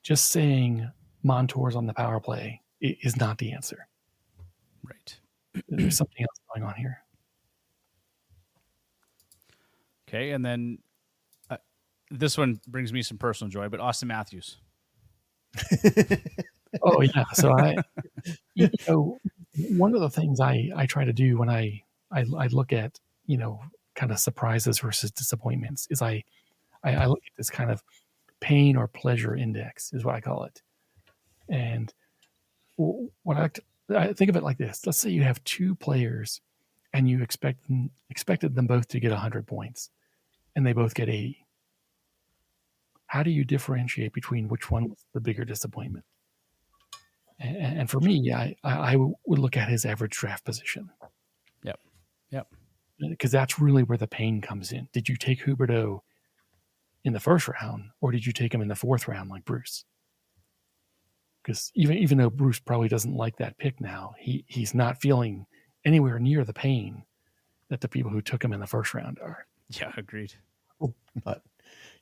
just saying Montour's on the power play is not the answer. Right. There's something else going on here. Okay, and then this one brings me some personal joy, but Austin Matthews. Oh yeah, so one of the things I try to do when I look at kind of surprises versus disappointments is I look at this kind of pain or pleasure index is what I call it. And what I think of it like this: let's say you have 2 players, and you expected them both to get 100 points, and they both get 80. How do you differentiate between which one was the bigger disappointment? And for me, I would look at his average draft position. Yep. Because that's really where the pain comes in. Did you take Huberdeau in the first round, or did you take him in the 4th round like Bruce? Because even though Bruce probably doesn't like that pick now, he's not feeling anywhere near the pain that the people who took him in the 1st round are. Yeah, agreed. But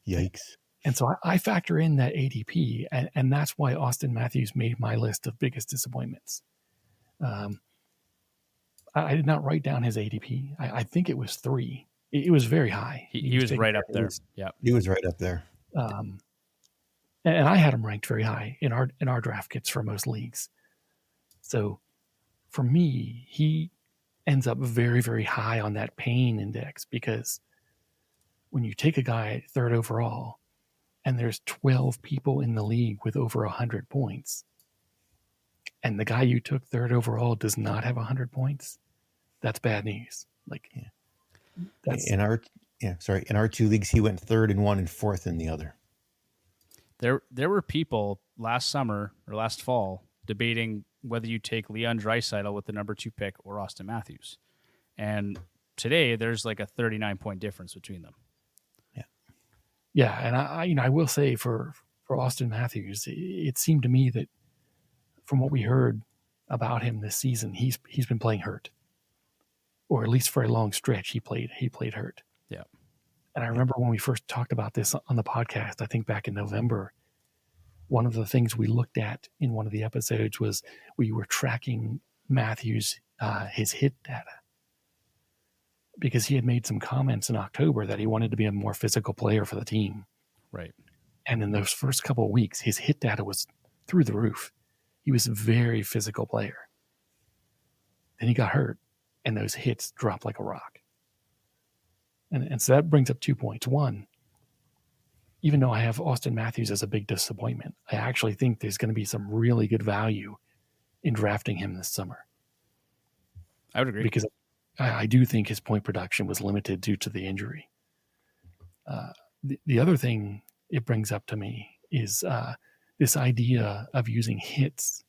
yikes. And so I factor in that ADP, and that's why Austin Matthews made my list of biggest disappointments. I did not write down his ADP. I think it was 3. It was very high. He was right up there. Yeah, He was right up there. And I had him ranked very high in our draft kits for most leagues. So for me, he ends up very, very high on that pain index, because when you take a guy at 3rd overall and there's 12 people in the league with over 100 points, and the guy you took 3rd overall does not have 100 points, that's bad news. Like, that's In our 2 leagues, he went 3rd in one and 4th in the other. There were people last summer or last fall debating whether you take Leon Draisaitl with the number 2 pick or Austin Matthews. And today there's like a 39-point difference between them. Yeah, and I will say for Austin Matthews, it seemed to me that from what we heard about him this season, he's been playing hurt, or at least for a long stretch he played hurt. Yeah. And I remember when we first talked about this on the podcast, I think back in November, one of the things we looked at in one of the episodes was we were tracking Matthews, his hit data, because he had made some comments in October that he wanted to be a more physical player for the team. Right. And in those first couple of weeks, his hit data was through the roof. He was a very physical player. Then he got hurt, and those hits dropped like a rock. And so that brings up 2 points. One, even though I have Austin Matthews as a big disappointment, I actually think there's going to be some really good value in drafting him this summer. I would agree. Because I do think his point production was limited due to the injury. The other thing it brings up to me is this idea of using hits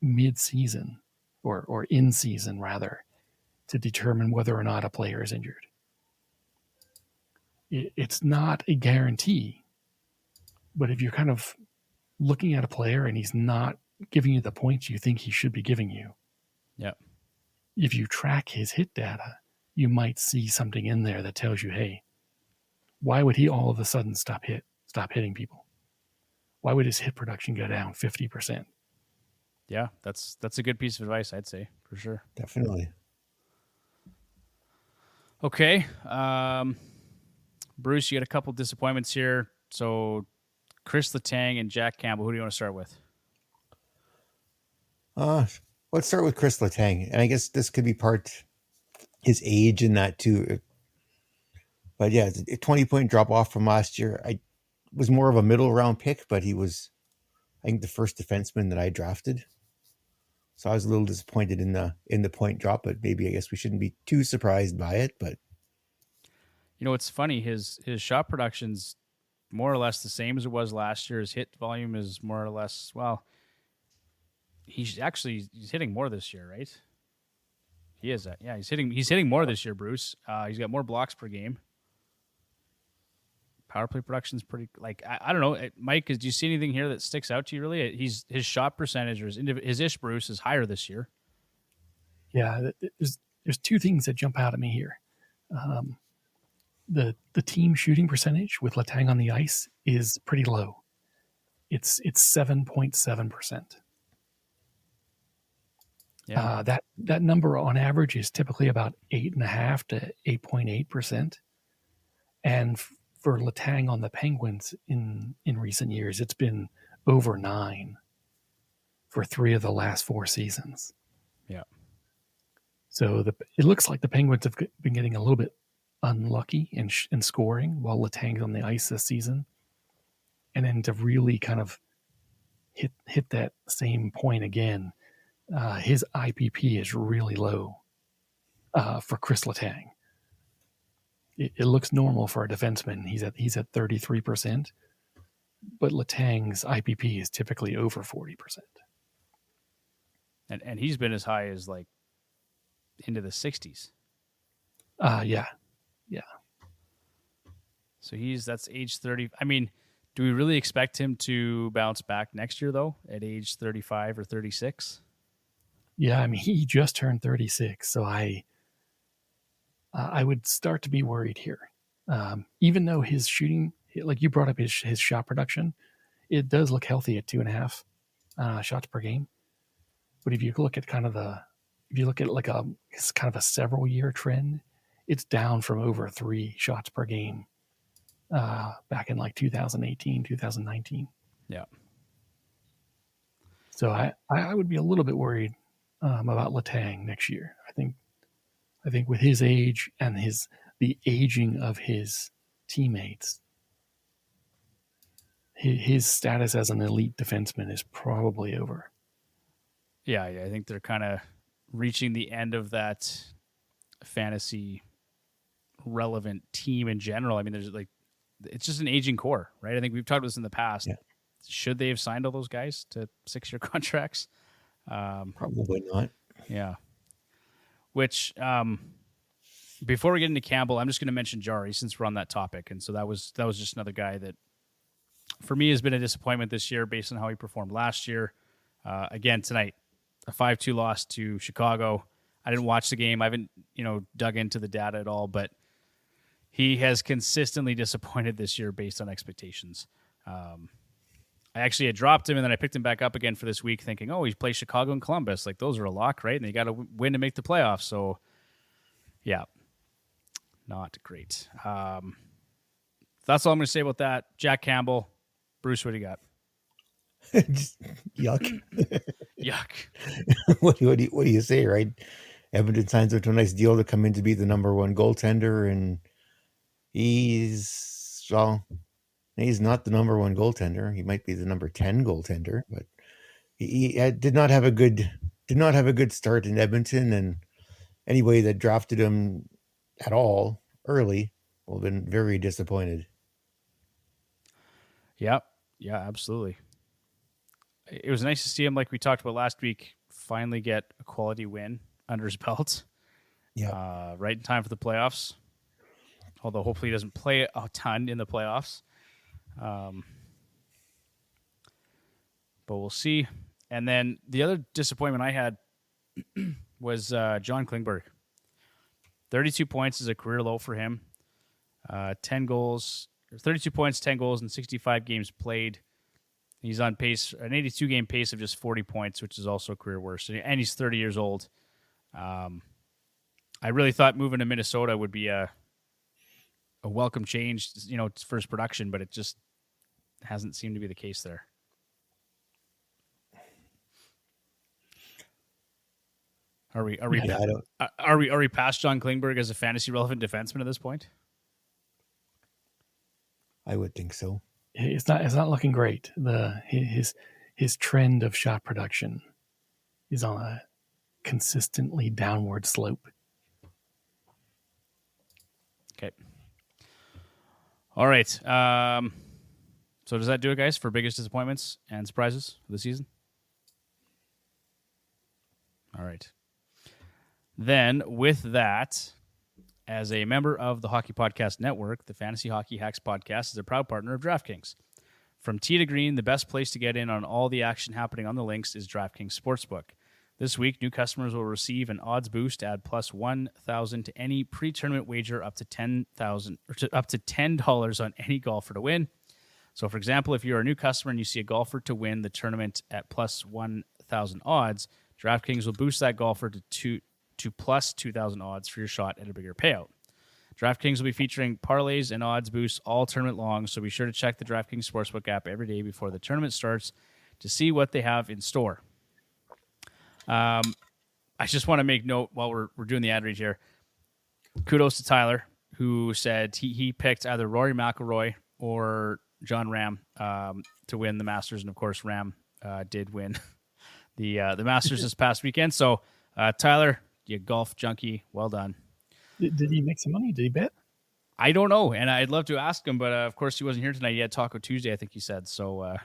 mid-season or in season rather to determine whether or not a player is injured. It's not a guarantee, but if you're kind of looking at a player and he's not giving you the points you think he should be giving you, yeah. If you track his hit data, you might see something in there that tells you, hey, why would he all of a sudden stop hitting people? Why would his hit production go down 50%? Yeah, that's a good piece of advice, I'd say, for sure. Definitely. Okay. Bruce, you got a couple disappointments here. So Chris Letang and Jack Campbell, who do you want to start with? Let's start with Chris Letang. And I guess this could be part his age in that too. But yeah, a 20-point drop off from last year. I was more of a middle round pick, but he was, I think, the first defenseman that I drafted. So I was a little disappointed in the point drop, but maybe I guess we shouldn't be too surprised by it. But You know, it's funny. His shot production's more or less the same as it was last year. His hit volume is more or less, well, he's hitting more this year, right? He is. Yeah, he's hitting more this year, Bruce. He's got more blocks per game. Power play production's pretty, like, I don't know. Mike, do you see anything here that sticks out to you really? His shot percentage or his ish Bruce is higher this year. Yeah, there's two things that jump out at me here. The team shooting percentage with Letang on the ice is pretty low. It's 7.7%. Yeah. That number on average is typically about 8.5 to 8.8%. And for Letang on the Penguins in recent years, it's been over 9 for 3 of the last 4 seasons. Yeah. So it looks like the Penguins have been getting a little bit unlucky in scoring while Letang's on the ice this season. And then to really kind of hit that same point again, his IPP is really low for Chris Letang. It looks normal for a defenseman. He's at 33%, but Letang's IPP is typically over 40%. And he's been as high as like into the 60s. Yeah. So that's age 30. I mean, do we really expect him to bounce back next year though, at age 35 or 36? Yeah, I mean, he just turned 36, so I would start to be worried here. Even though his shooting, like you brought up his shot production, it does look healthy at 2.5 shots per game. But if you look at like it's kind of a several year trend, it's down from over 3 shots per game back in like 2018, 2019. Yeah. So I would be a little bit worried about Letang next year. I think with his age and the aging of his teammates, his status as an elite defenseman is probably over. Yeah, I think they're kind of reaching the end of that fantasy relevant team in general. I mean, it's just an aging core, right? I think we've talked about this in the past. Yeah. Should they have signed all those guys to 6-year contracts? Probably not. Yeah. Which, before we get into Campbell, I'm just going to mention Jari since we're on that topic. And so that was just another guy that, for me, has been a disappointment this year based on how he performed last year. Again, tonight, a 5-2 loss to Chicago. I didn't watch the game. I haven't, dug into the data at all, but he has consistently disappointed this year based on expectations. I actually had dropped him, and then I picked him back up again for this week thinking, oh, he plays Chicago and Columbus. Like, those are a lock, right? And they got to win to make the playoffs. So, yeah, not great. That's all I'm going to say about that. Jack Campbell. Bruce, what do you got? Just yuck. Yuck. What do you say, right? Edmonton signs up to a nice deal to come in to be the number 1 goaltender, and he's not the number 1 goaltender. He might be the number 10 goaltender, but he did not have a good start in Edmonton, and anybody that drafted him at all early will have been very disappointed. Yep. Yeah, absolutely. It was nice to see him, like we talked about last week, finally get a quality win under his belt. Yeah. Right in time for the playoffs. Although hopefully he doesn't play a ton in the playoffs. But we'll see. And then the other disappointment I had was John Klingberg. 32 points is a career low for him. 10 goals, 32 points, 10 goals in 65 games played. He's on pace, an 82-game pace of just 40 points, which is also a career worst. And he's 30 years old. I really thought moving to Minnesota would be a welcome change, for his production, but it just hasn't seemed to be the case there. Are we past John Klingberg as a fantasy relevant defenseman at this point? I would think so. It's not looking great. His trend of shot production is on a consistently downward slope. Okay. All right. So does that do it, guys, for biggest disappointments and surprises for the season? All right. Then, with that, as a member of the Hockey Podcast Network, the Fantasy Hockey Hacks Podcast is a proud partner of DraftKings. From tee to green, the best place to get in on all the action happening on the links is DraftKings Sportsbook. This week, new customers will receive an odds boost, add plus 1,000 to any pre-tournament wager up to $10 on any golfer to win. So, for example, if you're a new customer and you see a golfer to win the tournament at plus 1,000 odds, DraftKings will boost that golfer to plus 2,000 odds for your shot at a bigger payout. DraftKings will be featuring parlays and odds boosts all tournament long, so be sure to check the DraftKings Sportsbook app every day before the tournament starts to see what they have in store. I just want to make note while we're doing the ad read here. Kudos to Tyler, who said he picked either Rory McIlroy or John Ram to win the Masters, and of course Ram did win the Masters this past weekend. So Tyler, you golf junkie, well done. Did he make some money? Did he bet? I don't know, and I'd love to ask him, but of course he wasn't here tonight. He had Taco Tuesday, I think he said. So,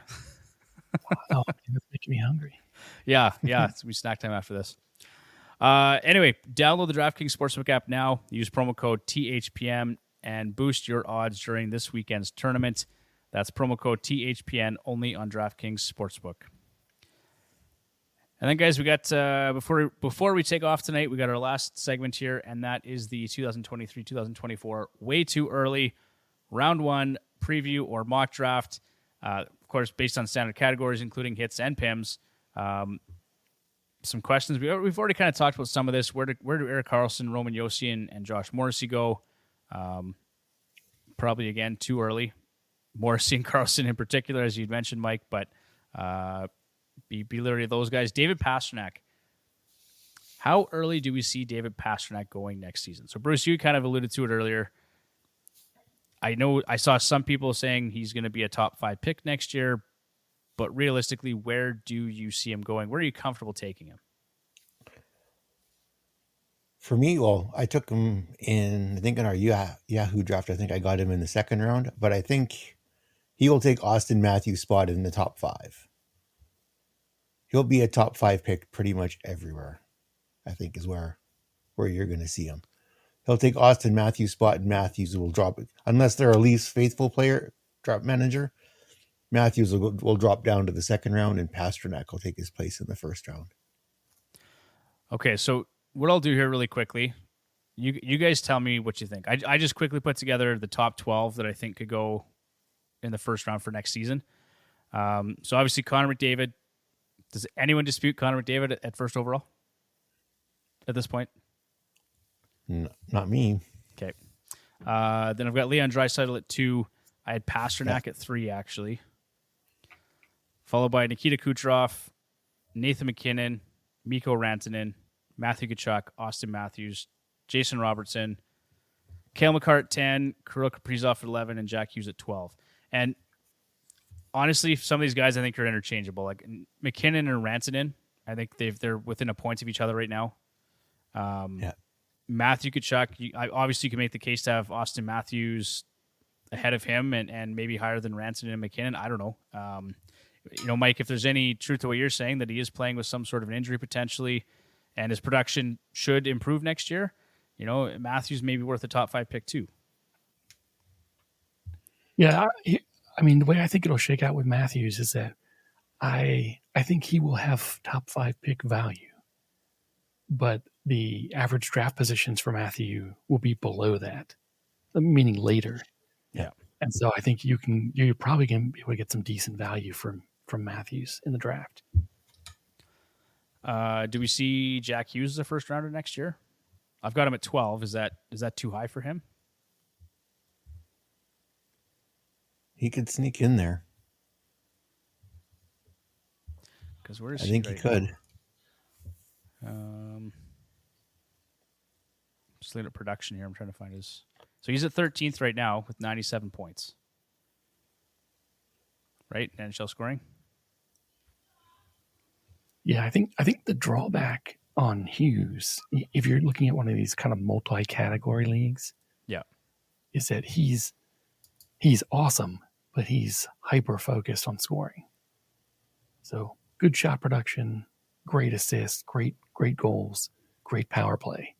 Wow, that's making me hungry. yeah, it's gonna be snack time after this. Anyway, download the DraftKings Sportsbook app now. Use promo code THPN and boost your odds during this weekend's tournament. That's promo code THPN only on DraftKings Sportsbook. And then, guys, we got before we take off tonight, we got our last segment here, and that is the 2023-2024 way too early round one preview or mock draft. Of course, based on standard categories, including hits and PIMs. Some questions. We've already kind of talked about some of this. Where do Erik Karlsson, Roman Josi, and Josh Morrissey go? Probably, again, too early. Morrissey and Karlsson in particular, as you'd mentioned, Mike, but be leery of those guys. David Pastrnak. How early do we see David Pastrnak going next season? So, Bruce, you kind of alluded to it earlier. I know I saw some people saying he's going to be a top 5 pick next year, but realistically, where do you see him going? Where are you comfortable taking him? For me, well, I took him in our Yahoo draft. I think I got him in the second round, but I think he will take Austin Matthews' spot in the top 5. He'll be a top 5 pick pretty much everywhere, I think, is where you're going to see him. He'll take Austin Matthews' spot, and Matthews will drop it. Unless they're a least faithful player, draft manager, Matthews will drop down to the second round, and Pastrnak will take his place in the first round. Okay, so what I'll do here really quickly, you guys tell me what you think. I just quickly put together the top 12 that I think could go in the first round for next season. So obviously Connor McDavid. Does anyone dispute Connor McDavid at first overall at this point? Not me. Okay. Then I've got Leon Draisaitl at 2. I had Pastrnak at 3, actually. Followed by Nikita Kucherov, Nathan McKinnon, Mikko Rantanen, Matthew Tkachuk, Austin Matthews, Jason Robertson, Cale Makar at 10, Kirill Kaprizov at 11, and Jack Hughes at 12. And honestly, some of these guys I think are interchangeable. Like McKinnon and Rantanen, I think they're within a point of each other right now. Matthew Tkachuk, obviously you can make the case to have Austin Matthews ahead of him and maybe higher than Rantanen and McKinnon. I don't know. Mike, if there's any truth to what you're saying, that he is playing with some sort of an injury potentially and his production should improve next year, Matthews may be worth a top 5 pick too. Yeah, I mean, the way I think it'll shake out with Matthews is that I think he will have top 5 pick value, but the average draft positions for Matthew will be below that, meaning later. Yeah. And so I think you're probably going to be able to get some decent value from Matthews in the draft. Do we see Jack Hughes as a first rounder next year? I've got him at 12. Is that too high for him? He could sneak in there. Because where is I he think right he could. now? Just looking at production here. I'm trying to find his. So he's at 13th right now with 97 points. Right? NHL scoring. Yeah, I think the drawback on Hughes, if you're looking at one of these kind of multi-category leagues, Yeah. is that he's awesome, but he's hyper focused on scoring. So good shot production, great assists, great goals, great power play.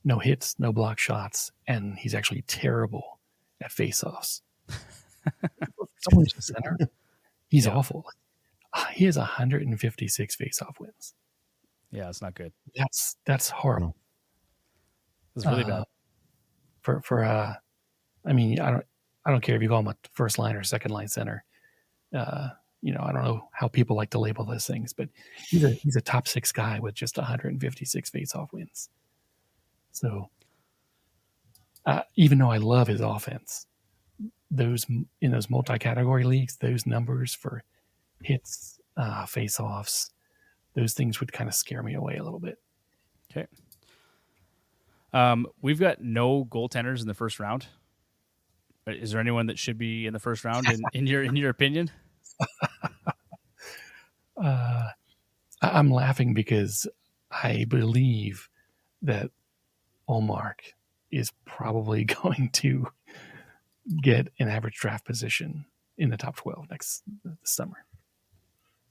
No hits, no block shots, and he's actually terrible at faceoffs. Someone who's the center, he's awful. He has 156 faceoff wins. Yeah, it's not good. That's horrible. It's really bad. I mean, I don't care if you call him a first line or second line center. I don't know how people like to label those things, but he's a top 6 guy with just 156 faceoff wins. So even though I love his offense, in those multi-category leagues, those numbers for hits, faceoffs, those things would kind of scare me away a little bit. Okay. We've got no goaltenders in the first round. Is there anyone that should be in the first round in your opinion? I'm laughing because I believe that Olmark is probably going to get an average draft position in the top 12 this summer.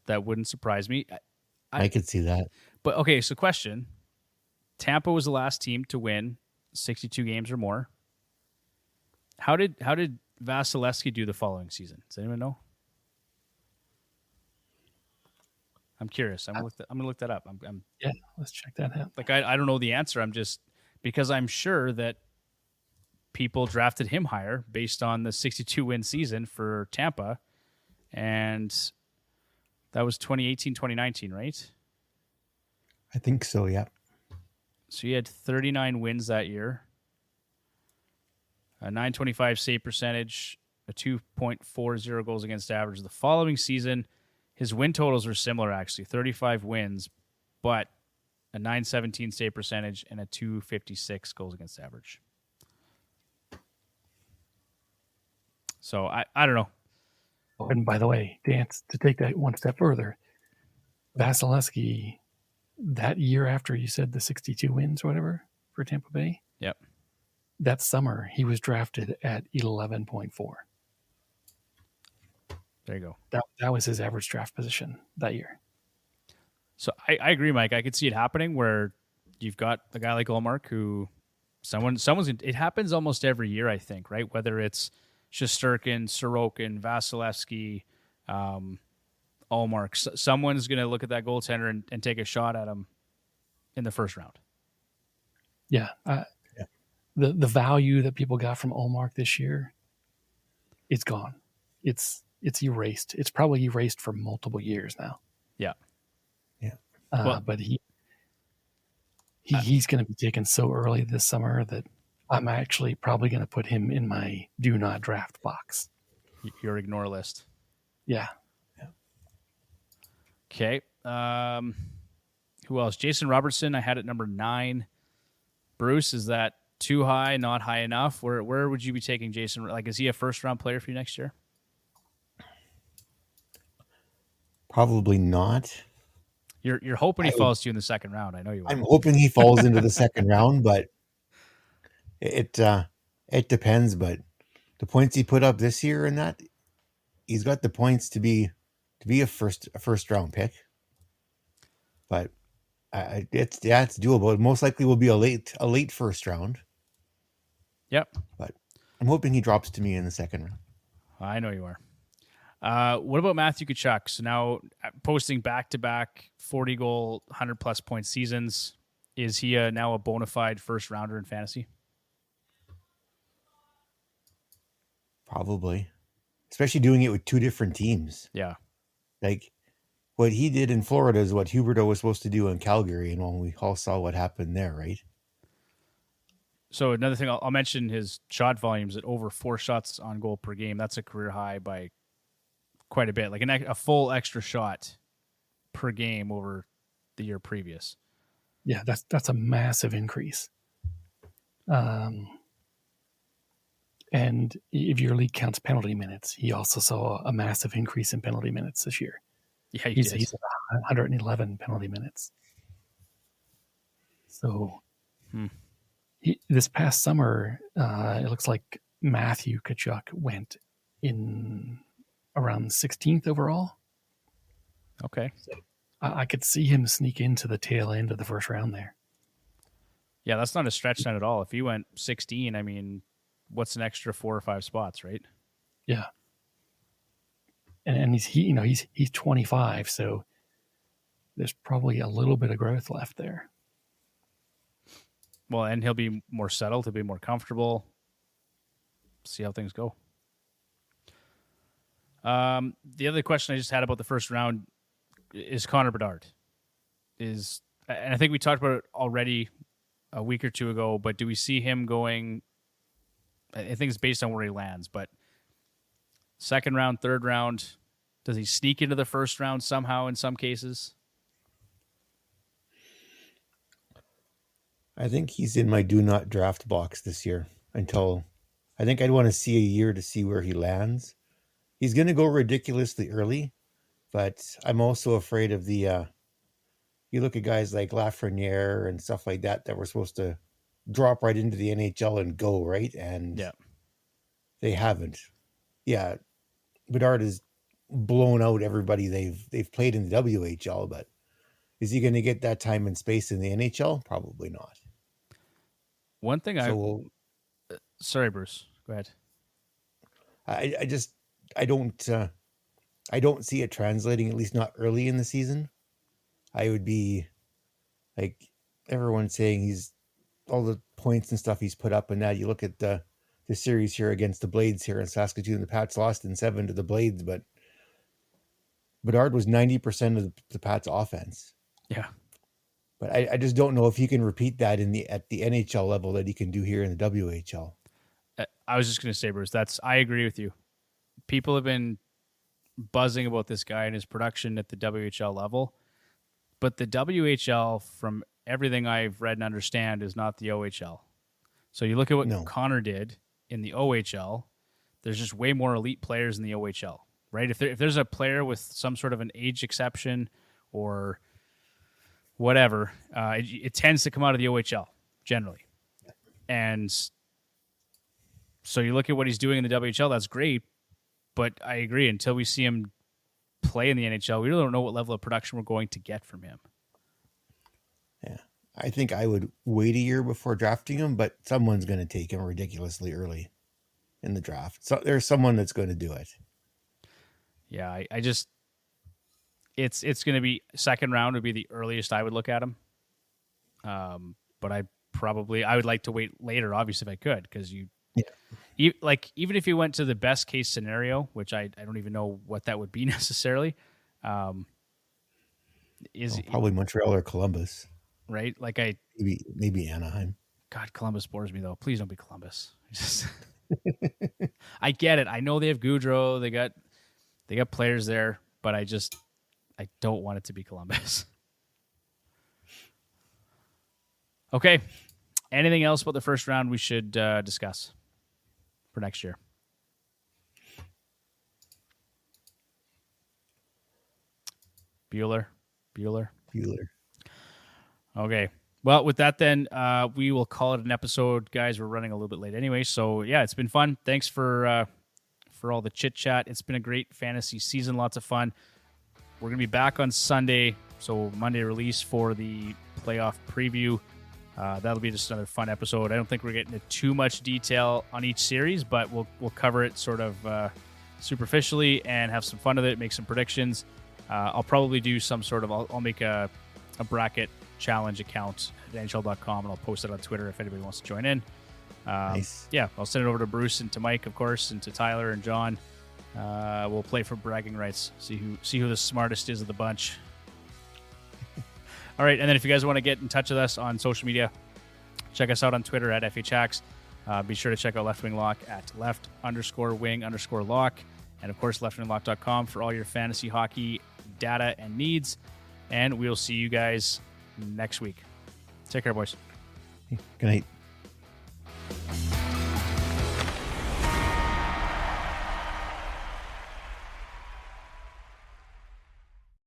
That wouldn't surprise me. I could see that. But okay, so question. Tampa was the last team to win 62 games or more. How did Vasilevsky do the following season? Does anyone know? I'm curious. I'm gonna look that up. Yeah, let's check that out. Like I don't know the answer. I'm just because I'm sure that people drafted him higher based on the 62 win season for Tampa, and that was 2018, 2019, right? I think so. Yeah. So he had 39 wins that year, a 925 save percentage, a 2.40 goals against average. The following season, his win totals were similar, actually, 35 wins, but a 917 save percentage and a 256 goals against average. So I don't know. And by the way, to take that one step further, Vasilevsky, that year after you said the 62 wins or whatever for Tampa Bay, Yep. that summer he was drafted at 11.4. There you go. That was his average draft position that year. So I agree, Mike. I could see it happening where you've got a guy like Olmark who someone's it happens almost every year, I think, right? Whether it's Shesterkin, Sorokin, Vasilevsky, Olmark. Someone's going to look at that goaltender and take a shot at him in the first round. Yeah. The value that people got from Olmark this year, it's gone. It's erased. It's probably erased for multiple years now. Yeah. Yeah. But he's going to be taken so early this summer that I'm actually probably going to put him in my do not draft box. Your ignore list. Yeah. Okay. Who else? Jason Robertson, I had at number 9. Bruce, is that too high, not high enough? Where would you be taking Jason? Like, is he a first-round player for you next year? Probably not. You're hoping he falls to you in the second round. I know you are. I'm hoping he falls into the second round, but it depends. But the points he put up this year and that, he's got the points to be a first round pick. But it's doable. It most likely will be a late first round. Yep. But I'm hoping he drops to me in the second round. I know you are. What about Matthew Tkachuk? So now posting back-to-back 40-goal, 100-plus point seasons. Is he now a bona fide first-rounder in fantasy? Probably. Especially doing it with 2 different teams. Yeah. Like, what he did in Florida is what Huberdeau was supposed to do in Calgary, and when we all saw what happened there, right? So another thing, I'll mention his shot volumes at over 4 shots on goal per game. That's a career high by quite a bit, like a full extra shot per game over the year previous. Yeah, that's a massive increase. And if your league counts penalty minutes, he also saw a massive increase in penalty minutes this year. Yeah, He's at 111 penalty minutes. So this past summer, it looks like Matthew Tkachuk went in around 16th overall. Okay. So I could see him sneak into the tail end of the first round there. Yeah, that's not a stretch then at all. If he went 16, I mean, what's an extra 4 or 5 spots, right? Yeah. And he's 25, so there's probably a little bit of growth left there. Well, and he'll be more settled, he'll be more comfortable. See how things go. The other question I just had about the first round is Connor Bedard. And I think we talked about it already a week or two ago, but do we see him going? I think it's based on where he lands, but second round, third round, does he sneak into the first round somehow in some cases? I think he's in my do not draft box this year until I think I'd want to see a year to see where he lands. He's going to go ridiculously early, but I'm also afraid of the you look at guys like Lafreniere and stuff like that were supposed to drop right into the NHL and go, right? And they haven't. Yeah, Bedard has blown out everybody they've played in the WHL, but is he going to get that time and space in the NHL? Probably not. One thing sorry, Bruce. Go ahead. I don't see it translating, at least not early in the season. I would be like everyone's saying he's all the points and stuff he's put up, and that you look at the series here against the Blades here in Saskatoon. The Pats lost in 7 to the Blades, but Bedard was 90% of the Pats offense. Yeah. But I just don't know if he can repeat that at the NHL level that he can do here in the WHL. I was just going to say, Bruce, I agree with you. People have been buzzing about this guy and his production at the WHL level, but the WHL, from everything I've read and understand, is not the OHL. So you look at what Connor did in the OHL, there's just way more elite players in the OHL, right? If there's a player with some sort of an age exception or whatever, it tends to come out of the OHL generally. And so you look at what he's doing in the WHL, that's great, but I agree, until we see him play in the NHL, we really don't know what level of production we're going to get from him. Yeah. I think I would wait a year before drafting him, but someone's going to take him ridiculously early in the draft. So there's someone that's going to do it. Yeah, I just it's going to be second round would be the earliest I would look at him. But I would like to wait later, obviously, if I could, because even if you went to the best case scenario, which I don't even know what that would be necessarily, probably Montreal or Columbus, right? Like maybe Anaheim. God, Columbus bores me though. Please don't be Columbus. I get it. I know they have Goudreau. They got players there, but I don't want it to be Columbus. Okay. Anything else about the first round we should discuss for next year? Bueller. Okay. Well, with that then, we will call it an episode, guys. We're running a little bit late anyway, so yeah, it's been fun. Thanks for all the chit chat. It's been a great fantasy season, lots of fun. We're gonna be back on Sunday, so Monday release for the playoff preview. That'll be just another fun episode. I don't think we're getting into too much detail on each series, but we'll cover it sort of superficially and have some fun with it, make some predictions. I'll probably do some sort of, I'll make a bracket challenge account at NHL.com, and I'll post it on Twitter if anybody wants to join in. Nice. Yeah, I'll send it over to Bruce and to Mike, of course, and to Tyler and John. We'll play for bragging rights. See who the smartest is of the bunch. All right, and then if you guys want to get in touch with us on social media, Check us out on Twitter at FHHacks. Be sure to check out Left Wing Lock at left_wing_lock. And, of course, leftwinglock.com for all your fantasy hockey data and needs. And we'll see you guys next week. Take care, boys. Good night.